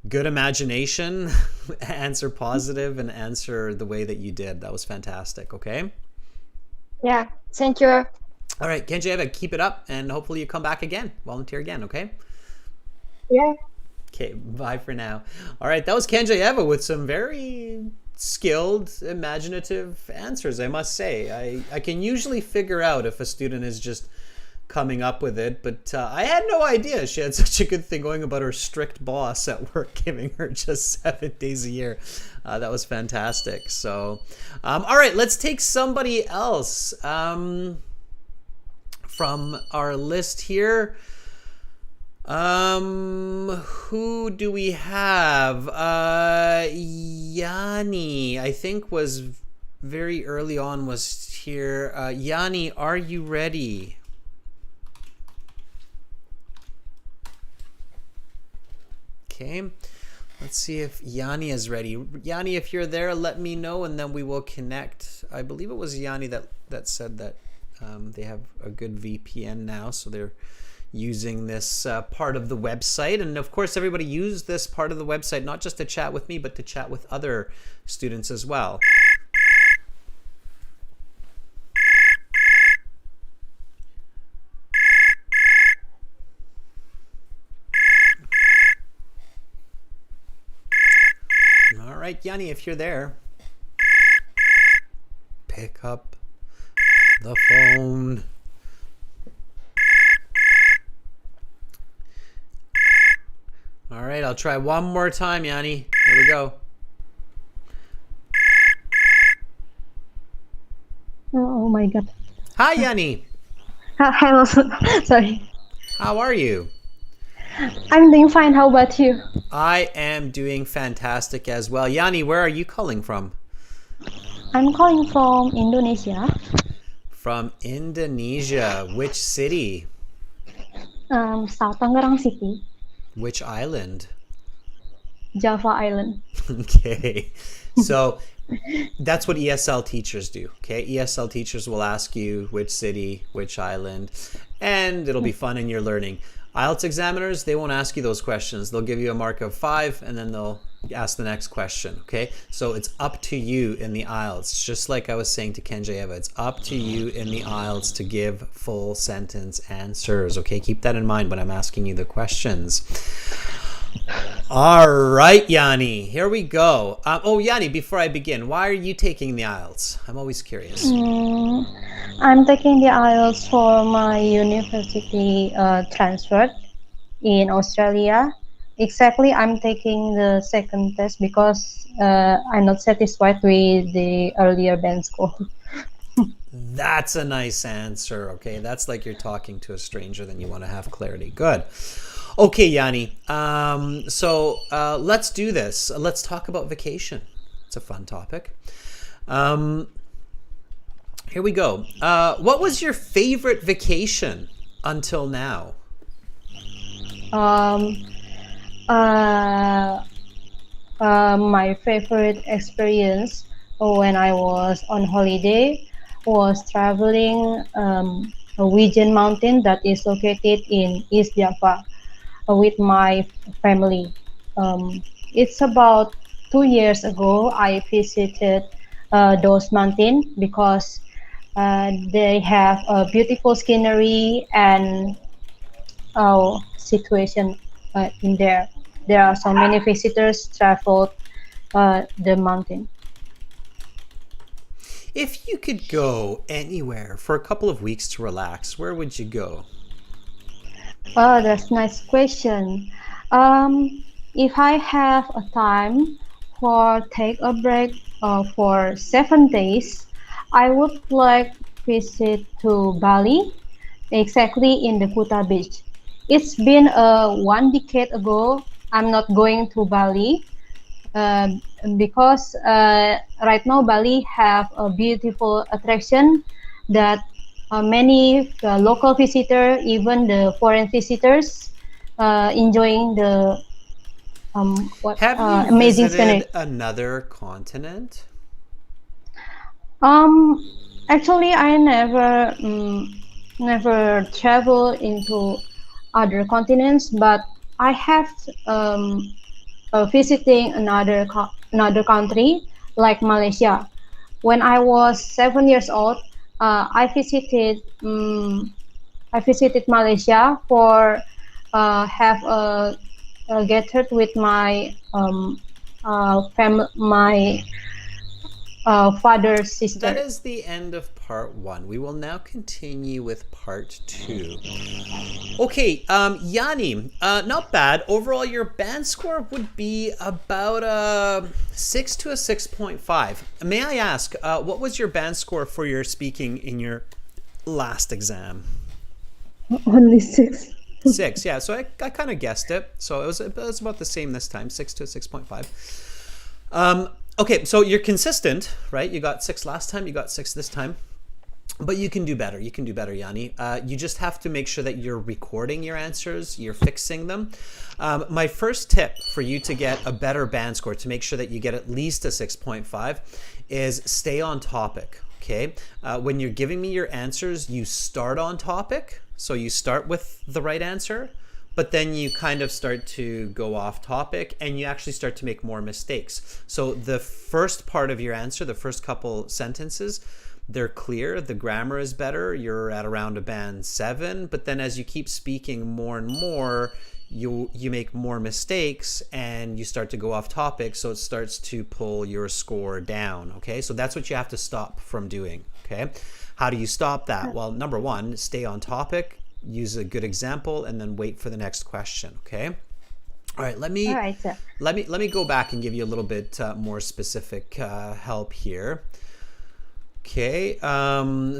good imagination. Answer positive and answer the way that you did. That was fantastic. Okay. Yeah. Thank you. All right, Kenji, keep it up, and hopefully you come back again, volunteer again. Okay. Yeah. Okay, bye for now. All right, that was Kenji with some very skilled, imaginative answers, I must say. I can usually figure out if a student is just coming up with it, but I had no idea she had such a good thing going about her strict boss at work giving her just 7 days a year. That was fantastic. So, all right, let's take somebody else from our list here. Who do we have? Yanni, I think, was very early on, was here. Yanni, are you ready? Okay, let's see if Yanni is ready. Yanni, if you're there, let me know, and then we will connect. I believe it was Yanni that said that they have a good VPN now, so they're using this part of the website. And of course, everybody use this part of the website not just to chat with me, but to chat with other students as well. All right, Yanni, if you're there, pick up the phone. All right, I'll try one more time, Yanni. Here we go. Oh my God. Hi, Yanni. Hello. Sorry. How are you? I'm doing fine. How about you? I am doing fantastic as well. Yanni, where are you calling from? I'm calling from Indonesia. From Indonesia. Which city? South Tangerang City, Which island? Java Island. Okay. So that's what ESL teachers do. Okay. ESL teachers will ask you which city, which island, and it'll be fun and you're learning. IELTS examiners, they won't ask you those questions. They'll give you a mark of 5 and then they'll ask the next question. Okay. So it's up to you in the IELTS. Just like I was saying to Kenjayeva, it's up to you in the IELTS to give full sentence answers. Okay. Keep that in mind when I'm asking you the questions. All right, Yanni, here we go. Yanni, before I begin, why are you taking the IELTS? I'm always curious. I'm taking the IELTS for my university transfer in Australia. Exactly, I'm taking the second test because I'm not satisfied with the earlier band score. That's a nice answer. Okay, that's like you're talking to a stranger, then you want to have clarity. Good. Okay, Yanni. So let's do this. Let's talk about vacation. It's a fun topic. Here we go. What was your favorite vacation until now? Um, uh, my favorite experience when I was on holiday was traveling a Wijen mountain that is located in East Java with my family. It's about 2 years ago I visited those mountains because they have a beautiful scenery and situation in there. There are so many visitors traveled the mountain. If you could go anywhere for a couple of weeks to relax, where would you go? Oh, that's nice question. If I have a time for take a break for 7 days, I would like visit to Bali, exactly in the Kuta beach. It's been 1 decade ago. I'm not going to Bali uh, because right now Bali have a beautiful attraction that many local visitors, even the foreign visitors, enjoying the what Have you amazing scenery. visited another continent? Um, Actually, I never travel into other continents, but I have visiting another country like Malaysia. When I was 7 years old, I visited Malaysia for have a gathered with my my father's That sister. is the end of part one. We will now continue with part two. Okay, Yanni, not bad. Overall, your band score would be about a 6 to a 6.5. May I ask, what was your band score for your speaking in your last exam? Only six. 6, yeah. So I kind of guessed it. So it was about the same this time, 6 to a 6.5. Okay, so you're consistent, right? You got 6 last time, you got 6 this time. But you can do better. You can do better, Yanni. You just have to make sure that you're recording your answers, you're fixing them. My first tip for you to get a better band score, to make sure that you get at least a 6.5, is stay on topic. Okay. When you're giving me your answers, you start on topic. So you start with the right answer, but then you kind of start to go off topic and you actually start to make more mistakes. So the first part of your answer, the first couple sentences, they're clear, the grammar is better, you're at around a band 7, but then as you keep speaking more and more, you make more mistakes and you start to go off topic, so it starts to pull your score down. Okay, so that's what you have to stop from doing. Okay, how do you stop that? Well, number one, stay on topic, use a good example, and then wait for the next question. Okay. All right, let me Sir. let me go back and give you a little bit more specific help here. Okay,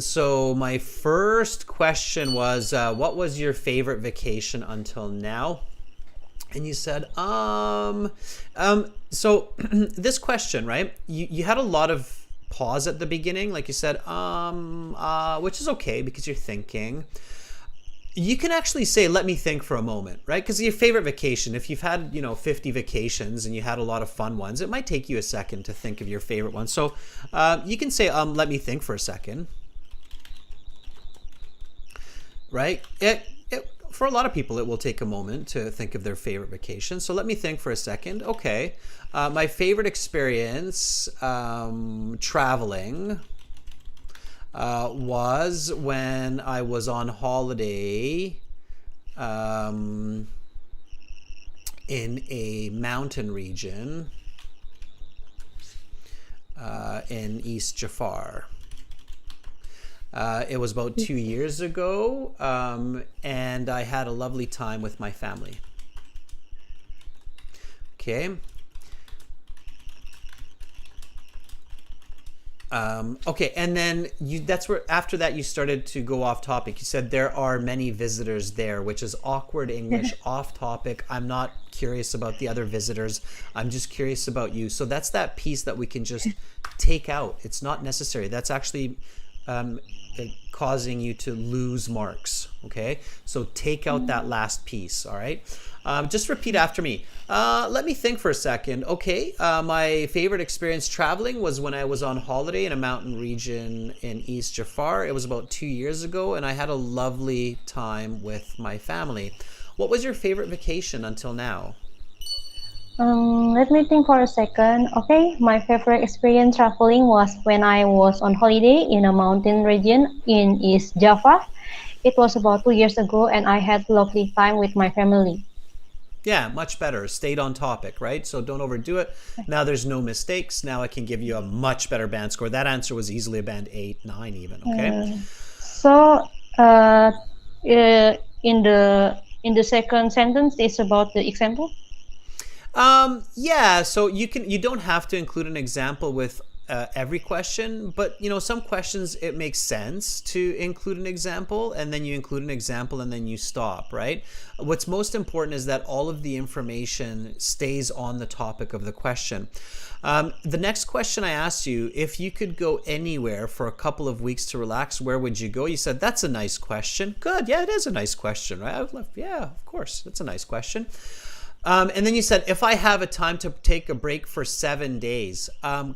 so my first question was, what was your favorite vacation until now? And you said, so this question, right? You had a lot of pause at the beginning, like you said, which is okay because you're thinking. You can actually say, let me think for a moment, right? Because your favorite vacation, if you've had, 50 vacations and you had a lot of fun ones, it might take you a second to think of your favorite one. So you can say, let me think for a second, right? For a lot of people, it will take a moment to think of their favorite vacation. So let me think for a second. Okay. My favorite experience traveling was when I was on holiday in a mountain region in East Jafar. It was about 2 years ago, and I had a lovely time with my family. Okay. Okay, and then that's where after that you started to go off topic. You said there are many visitors there, which is awkward English, off topic. I'm not curious about the other visitors. I'm just curious about you. So that's that piece that we can just take out. It's not necessary. That's actually causing you to lose marks. Okay, so take out that last piece. All right, just repeat after me. Let me think for a second. Okay, my favorite experience traveling was when I was on holiday in a mountain region in East Jafar. It was about 2 years ago, and I had a lovely time with my family. What was your favorite vacation until now? Let me think for a second. Okay, my favorite experience traveling was when I was on holiday in a mountain region in East Java. It was about 2 years ago, and I had lovely time with my family. Yeah, much better. Stayed on topic, right? So don't overdo it. Now there's no mistakes. Now I can give you a much better band score. That answer was easily a band 8, 9 even, okay? So, in the second sentence, it's about the example. Yeah, so you don't have to include an example with every question, but some questions it makes sense to include an example, and then you include an example and then you stop, right? What's most important is that all of the information stays on the topic of the question. The next question I asked you, if you could go anywhere for a couple of weeks to relax, where would you go? You said, that's a nice question. Good. Yeah, it is a nice question, right? Yeah, of course. That's a nice question. And then you said, if I have a time to take a break for 7 days,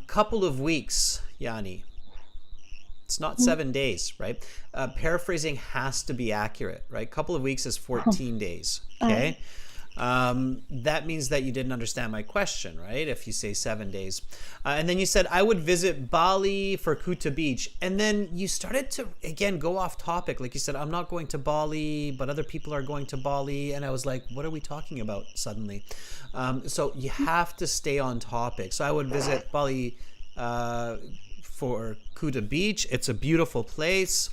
couple of weeks, Yanni. It's not 7 days, right? Paraphrasing has to be accurate, right? Couple of weeks is 14 days, okay? That means that you didn't understand my question, right? If you say 7 days. And then you said, I would visit Bali for Kuta Beach. And then you started to, again, go off topic. Like you said, I'm not going to Bali, but other people are going to Bali. And I was like, what are we talking about suddenly? So you have to stay on topic. So I would visit Bali for Kuta Beach. It's a beautiful place.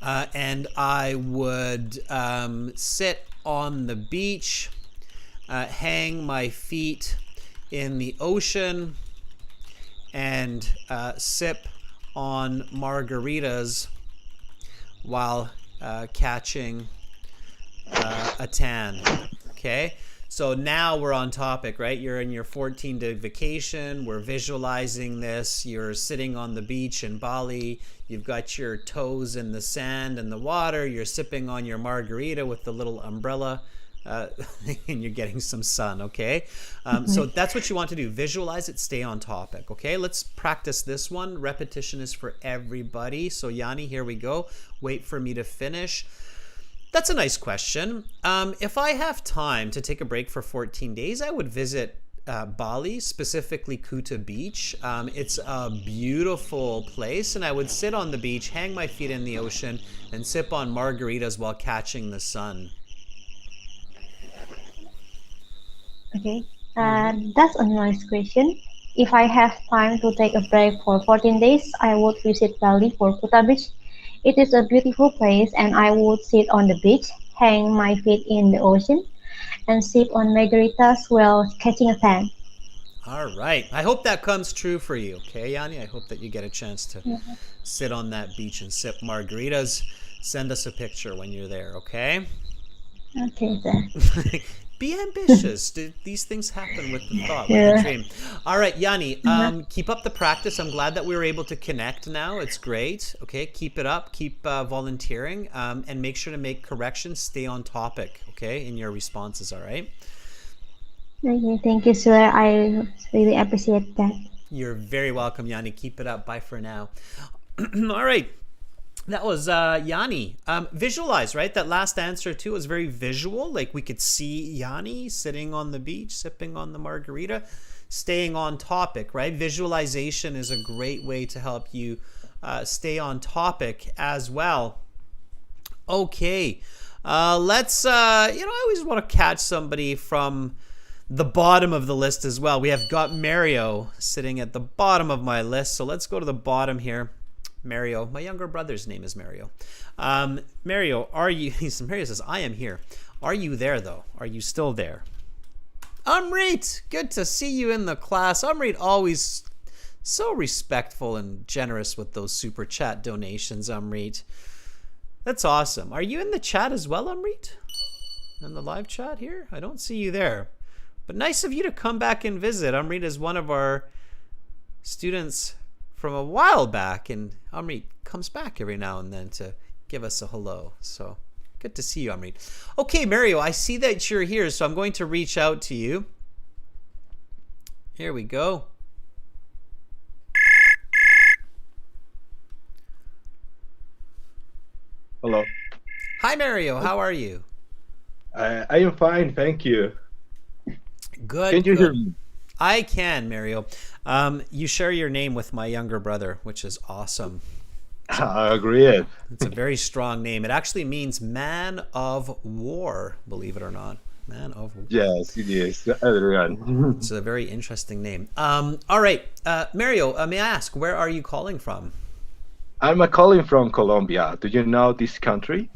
And I would sit on the beach, hang my feet in the ocean, and sip on margaritas while catching a tan. Okay? So now we're on topic, right? You're in your 14-day vacation. We're visualizing this. You're sitting on the beach in Bali. You've got your toes in the sand and the water. You're sipping on your margarita with the little umbrella, and you're getting some sun, okay? So that's what you want to do. Visualize it, stay on topic, okay? Let's practice this one. Repetition is for everybody. So Yanni, here we go. Wait for me to finish. That's a nice question. If I have time to take a break for 14 days, I would visit Bali, specifically Kuta Beach. It's a beautiful place, and I would sit on the beach, hang my feet in the ocean, and sip on margaritas while catching the sun. Okay, that's a nice question. If I have time to take a break for 14 days, I would visit Bali for Kuta Beach. It is a beautiful place, and I would sit on the beach, hang my feet in the ocean, and sip on margaritas while catching a tan. All right. I hope that comes true for you, okay, Yanni? I hope that you get a chance to sit on that beach and sip margaritas. Send us a picture when you're there, okay? Okay, sir. Be ambitious. These things happen with the thought, with the dream. All right, Yanni, keep up the practice. I'm glad that we were able to connect now. It's great. Okay, keep it up. Keep volunteering, and make sure to make corrections. Stay on topic, okay, in your responses, all right? Okay, thank you, sir. I really appreciate that. You're very welcome, Yanni. Keep it up. Bye for now. All right. That was Yanni. Visualize, right? That last answer too was very visual. Like we could see Yanni sitting on the beach, sipping on the margarita, staying on topic, right? Visualization is a great way to help you stay on topic as well. Okay, let's, I always want to catch somebody from the bottom of the list as well. We have got Mario sitting at the bottom of my list. So let's go to the bottom here. Mario, my younger brother's name is Mario. Mario, Mario says, I am here. Are you there though? Are you still there? Amrit, good to see you in the class. Amrit, always so respectful and generous with those super chat donations, Amrit. That's awesome. Are you in the chat as well, Amrit? In the live chat here? I don't see you there. But nice of you to come back and visit. Amrit is one of our students from a while back, and Amrit comes back every now and then to give us a hello. So good to see you, Amrit. Okay, Mario, I see that you're here, so I'm going to reach out to you. Here we go. Hello. Hi, Mario. How are you? I am fine, thank you. Good. Can you good. hear me? I can, Mario. You share your name with my younger brother, which is awesome. I agree. It's a very strong name. It actually means man of war, believe it or not. Man of war. Yes, it is. Adrian. It's a very interesting name. All right. Mario, may I ask, where are you calling from? I'm calling from Colombia. Do you know this country?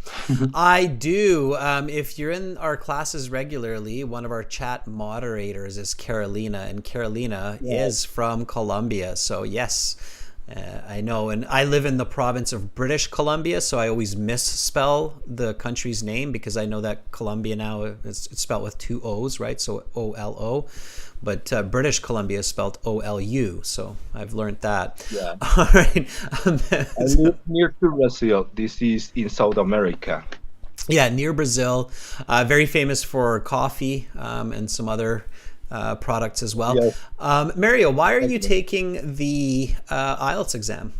I do. If you're in our classes regularly, one of our chat moderators is Carolina, and Carolina is from Colombia. So yes, I know. And I live in the province of British Columbia, so I always misspell the country's name because I know that Colombia now is spelled with two O's, right? So O-L-O. But British Columbia is spelled O-L-U, so I've learned that. Yeah. All right. I live near to Brazil. This is in South America. Yeah, near Brazil. Very famous for coffee and some other products as well. Yes. Mario, why are you taking the IELTS exam?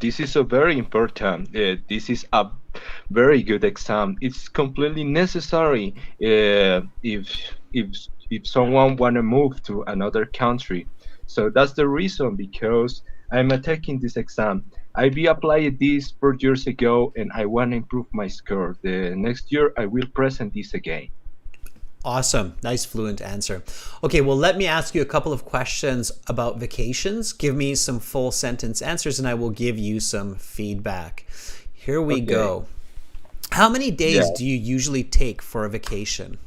This is a very important. This is a very good exam. It's completely necessary if someone want to move to another country. So that's the reason, because I'm taking this exam. I be applied this 4 years ago, and I want to improve my score. The next year I will present this again. Awesome. Nice fluent answer. Okay, well, let me ask you a couple of questions about vacations. Give me some full sentence answers and I will give you some feedback. Here we go. How many days do you usually take for a vacation?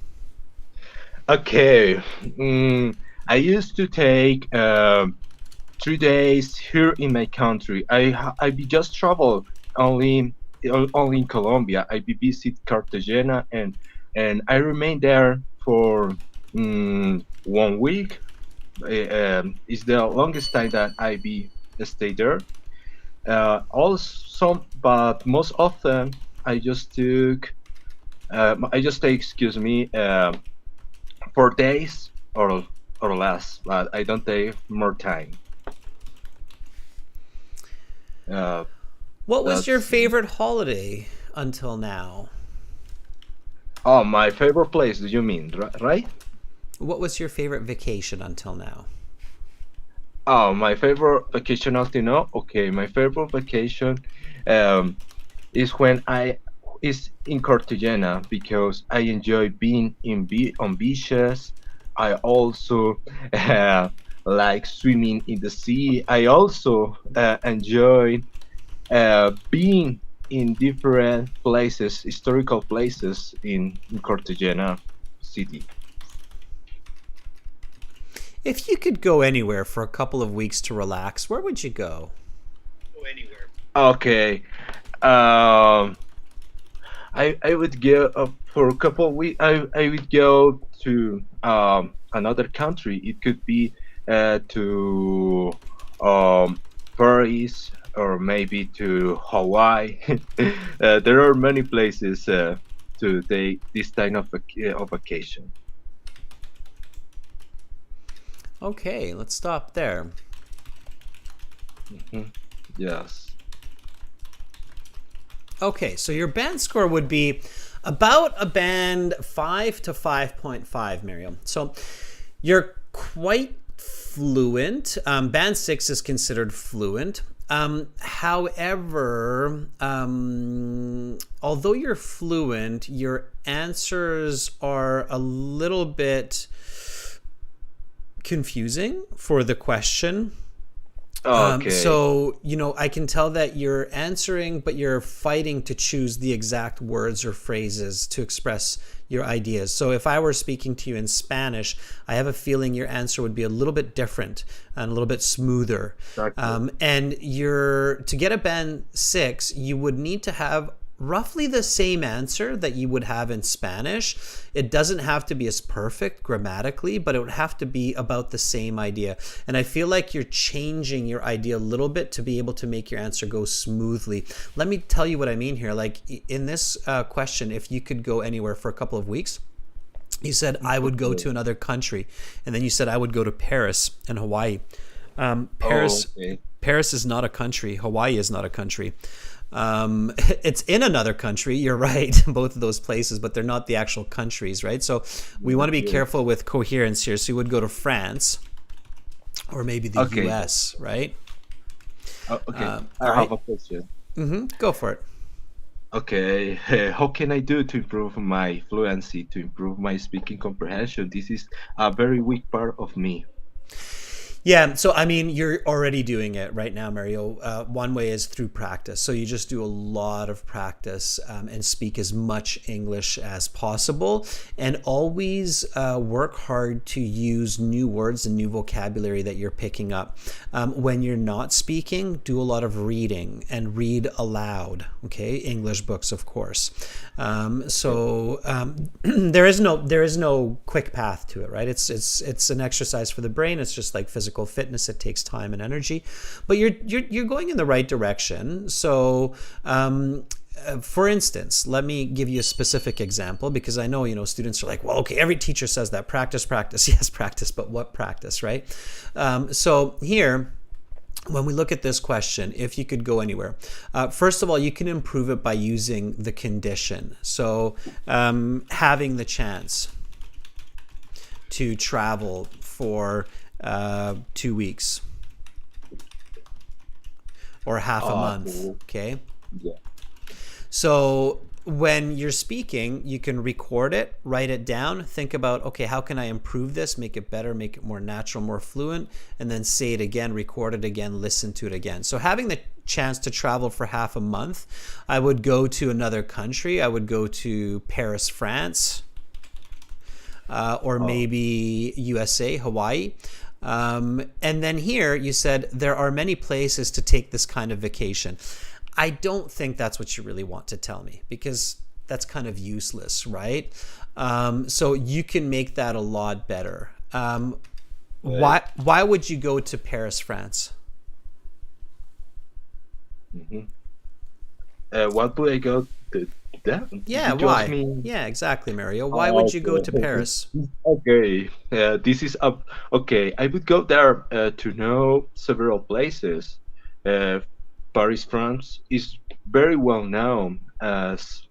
Okay. I used to take 3 days here in my country. I be just travel only in Colombia. I be visit Cartagena, and I remain there for 1 week. It's the longest time that I be stay there. Also, but most often I just take 4 days or less, but I don't take more time. What was your favorite holiday until now? Oh, my favorite place, do you mean, right? What was your favorite vacation until now? Oh, my favorite vacation until now? Okay, my favorite vacation is when I is in Cartagena, because I enjoy being on beaches. I also like swimming in the sea. I also enjoy being in different places, historical places in Cartagena city. If you could go anywhere for a couple of weeks to relax, where would you go? Okay. I would go for a couple of weeks. I would go to another country. It could be to Paris, or maybe to Hawaii. There are many places to take this kind of vacation. Okay, let's stop there. Yes. Okay, so your band score would be about a band 5 to 5.5, Miriam. So you're quite fluent. Band 6 is considered fluent. However, although you're fluent, your answers are a little bit confusing for the question. Okay. So, I can tell that you're answering, but you're fighting to choose the exact words or phrases to express your ideas. So if I were speaking to you in Spanish, I have a feeling your answer would be a little bit different and a little bit smoother. Exactly. And to get a band 6, you would need to have roughly the same answer that you would have in Spanish. It doesn't have to be as perfect grammatically, but it would have to be about the same idea. And I feel like you're changing your idea a little bit to be able to make your answer go smoothly. Let me tell you what I mean here. Like in this question, if you could go anywhere for a couple of weeks, you said, I would go to another country. And then you said, I would go to Paris and Hawaii. Paris is not a country. Hawaii is not a country. It's in another country. You're right, both of those places, but they're not the actual countries, right? So we want to be careful with coherence here. So you would go to France or maybe the US, right? I have a question. Go for it. Okay, how can I do to improve my fluency, to improve my speaking comprehension? This is a very weak part of me. Yeah, so I mean, you're already doing it right now, Mario. One way is through practice. So you just do a lot of practice and speak as much English as possible, and always work hard to use new words and new vocabulary that you're picking up. When you're not speaking, do a lot of reading and read aloud. Okay, English books, of course. There is no quick path to it, right? It's an exercise for the brain. It's just like physical fitness. It takes time and energy, but you're going in the right direction. So for instance, let me give you a specific example, because I know students are like, well, okay, every teacher says that practice. Yes, practice, but what practice, right? So here, when we look at this question, if you could go anywhere, first of all, you can improve it by using the condition. So having the chance to travel for 2 weeks or half a month. Okay. Yeah. So when you're speaking, you can record it, write it down, think about, okay, how can I improve this, make it better, make it more natural, more fluent, and then say it again, record it again, listen to it again. So having the chance to travel for half a month, I would go to another country. I would go to Paris, France, or maybe USA, Hawaii. And then here you said there are many places to take this kind of vacation. I don't think that's what you really want to tell me, because that's kind of useless, right? So you can make that a lot better. Why would you go to Paris, France? Why would I go to that? Yeah, Because why? Yeah, exactly, Mario. Why would you go to Paris? Okay, this is up. Okay, I would go there to know several places. Paris, France is very well known as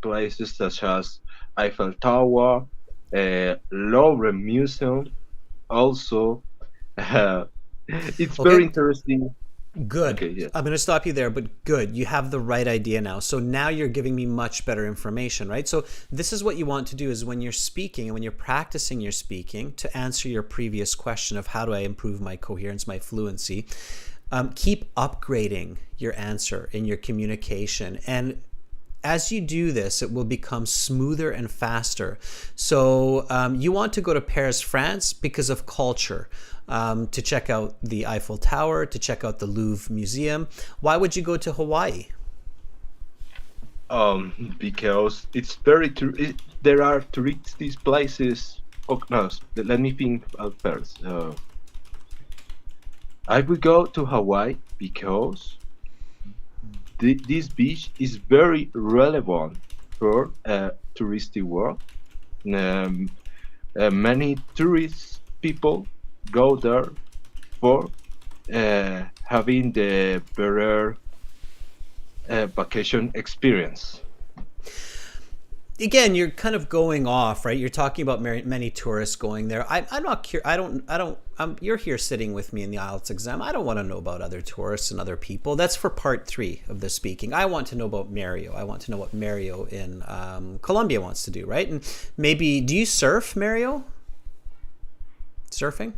places such as Eiffel Tower, Louvre Museum. Also, it's very interesting. Good. Okay, yeah. I'm going to stop you there, but good. You have the right idea now. So now you're giving me much better information, right? So this is what you want to do, is when you're speaking and when you're practicing your speaking, to answer your previous question of how do I improve my coherence, my fluency, keep upgrading your answer in your communication. And as you do this, it will become smoother and faster. So you want to go to Paris, France because of culture, to check out the Eiffel Tower, to check out the Louvre Museum. Why would you go to Hawaii? Because it's very there are touristy places. Oh, no, let me think first. I would go to Hawaii because this beach is very relevant for touristy world. Many tourist people go there for having the better vacation experience. Again, you're kind of going off, right? You're talking about many tourists going there. I'm not curious. I don't. You're here sitting with me in the IELTS exam. I don't want to know about other tourists and other people. That's for part 3 of the speaking. I want to know about Mario. I want to know what Mario in Colombia wants to do, right? And maybe, do you surf, Mario? Surfing?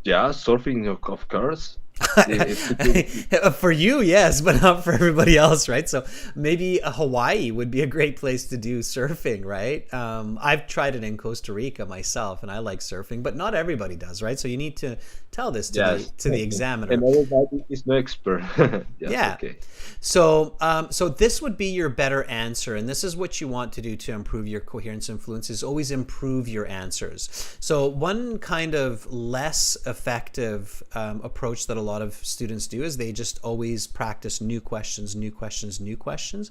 Yeah, surfing, of course. It's a good. For you, yes, but not for everybody else, right? So maybe Hawaii would be a great place to do surfing, right? I've tried it in Costa Rica myself, and I like surfing, but not everybody does, right? So you need to tell this to Yes. the examiner. And everybody is no expert. Yes, Yeah. okay. So, so this would be your better answer, and this is what you want to do to improve your coherence and fluency, is always improve your answers. So one kind of less effective approach that a lot of students do is they just always practice new questions, new questions, new questions.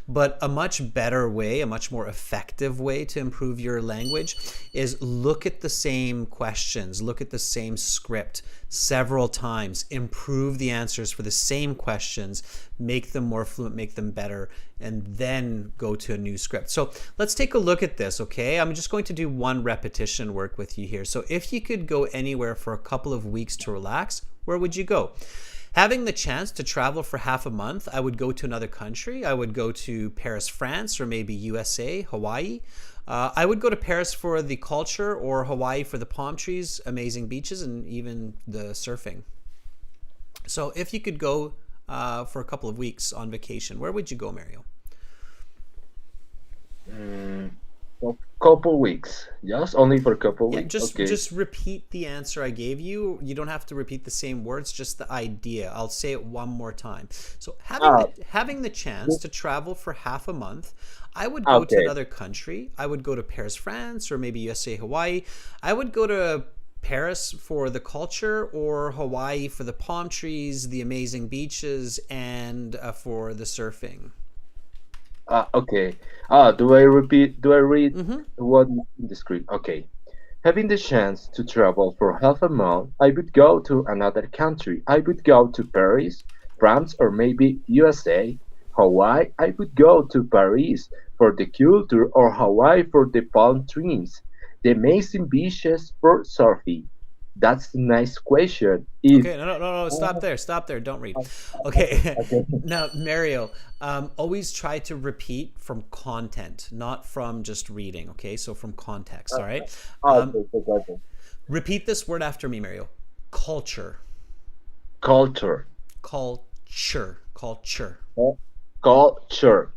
But a much better way, a much more effective way to improve your language is look at the same questions, look at the same script several times, improve the answers for the same questions, make them more fluent, make them better, and then go to a new script. So let's take a look at this, okay? I'm just going to do one repetition work with you here. So if you could go anywhere for a couple of weeks to relax, where would you go? Having the chance to travel for half a month, I would go to another country. I would go to Paris, France, or maybe USA, Hawaii. I would go to Paris for the culture, or Hawaii for the palm trees, amazing beaches, and even the surfing. So if you could go for a couple of weeks on vacation, where would you go, Mario? A couple weeks. Yes, only for a couple Yeah, weeks. just Okay. just repeat the answer I gave you. You don't have to repeat the same words, just the idea. I'll say it one more time. So Ah, having the chance to travel for half a month, I would go to okay. another country. I would go to Paris, France, or maybe USA, Hawaii. I would go to Paris for the culture, or Hawaii for the palm trees, the amazing beaches, and for the surfing. Okay. Do I repeat? Do I read Mm-hmm. what is in the script? Okay. Having the chance to travel for half a month, I would go to another country. I would go to Paris, France, or maybe USA. Hawaii, I would go to Paris for the culture, or Hawaii for the palm trees. The amazing beaches for surfing. That's a nice question. If Okay, no, uh, stop there, don't read. Okay, okay. now, Mario, always try to repeat from content, not from just reading, okay? So from context, all right? Um, Okay. repeat this word after me, Mario. Culture, Culture. culture, Cul- Culture. culture.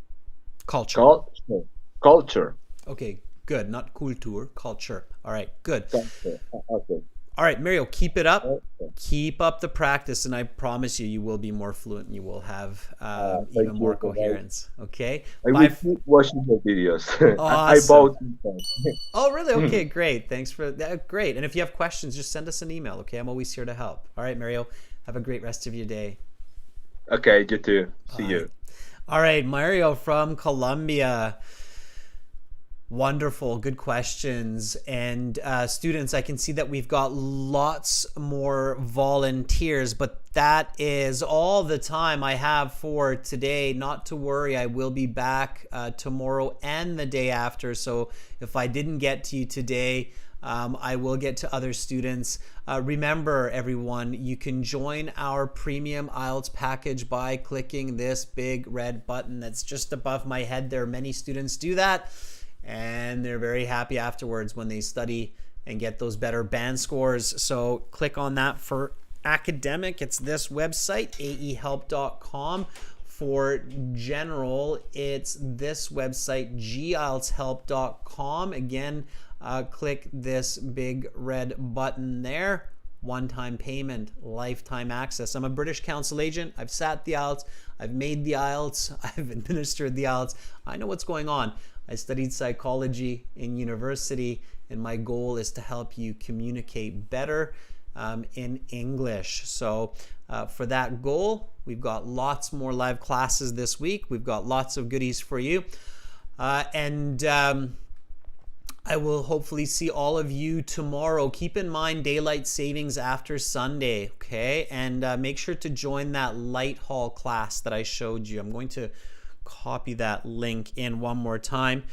Culture. Culture. Okay, good, not Kultur, culture. All right, good. Culture. Okay. All right, Mario, keep it up. Okay. Keep up the practice, and I promise you, you will be more fluent and you will have even Thank more you for that. coherence. Okay? I will Bye. keep watching the videos. I Awesome. bought them. Oh, really? Okay, great. Thanks for that. Great. And if you have questions, just send us an email, okay? I'm always here to help. All right, Mario, have a great rest of your day. Okay, you too. See Bye. you. All right, Mario from Colombia. Wonderful, good questions. And students, I can see that we've got lots more volunteers, but that is all the time I have for today. Not to worry, I will be back tomorrow and the day after. So if I didn't get to you today, I will get to other students. Remember, everyone, you can join our premium IELTS package by clicking this big red button that's just above my head. There are many students do that, and they're very happy afterwards when they study and get those better band scores. So click on that for academic. It's this website, aehelp.com. For general, it's this website, gieltshelp.com. Again, click this big red button there. One-time payment, lifetime access. I'm a British Council agent. I've sat the IELTS. I've made the IELTS. I've administered the IELTS. I know what's going on. I studied psychology in university, and my goal is to help you communicate better in English. So for that goal, we've got lots more live classes this week. We've got lots of goodies for you. And I will hopefully see all of you tomorrow. Keep in mind daylight savings after Sunday, okay? And make sure to join that light hall class that I showed you. I'm going to copy that link in one more time.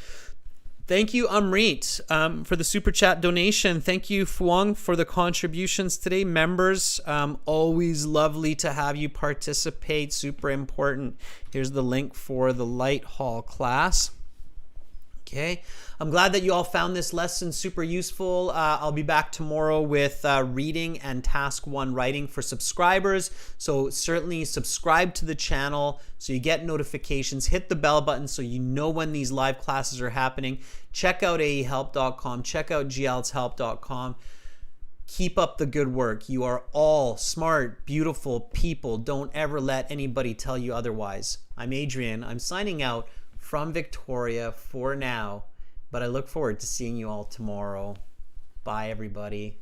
Thank you, Amrit, for the super chat donation. Thank you, Fuang, for the contributions today. Members, always lovely to have you participate. Super important. Here's the link for the light hall class. Okay, I'm glad that you all found this lesson super useful. I'll be back tomorrow with reading and task 1 writing for subscribers. So certainly subscribe to the channel so you get notifications. Hit the bell button so you know when these live classes are happening. Check out aehelp.com. Check out gieltshelp.com. Keep up the good work. You are all smart, beautiful people. Don't ever let anybody tell you otherwise. I'm Adrian. I'm signing out from Victoria for now, but I look forward to seeing you all tomorrow. Bye, everybody.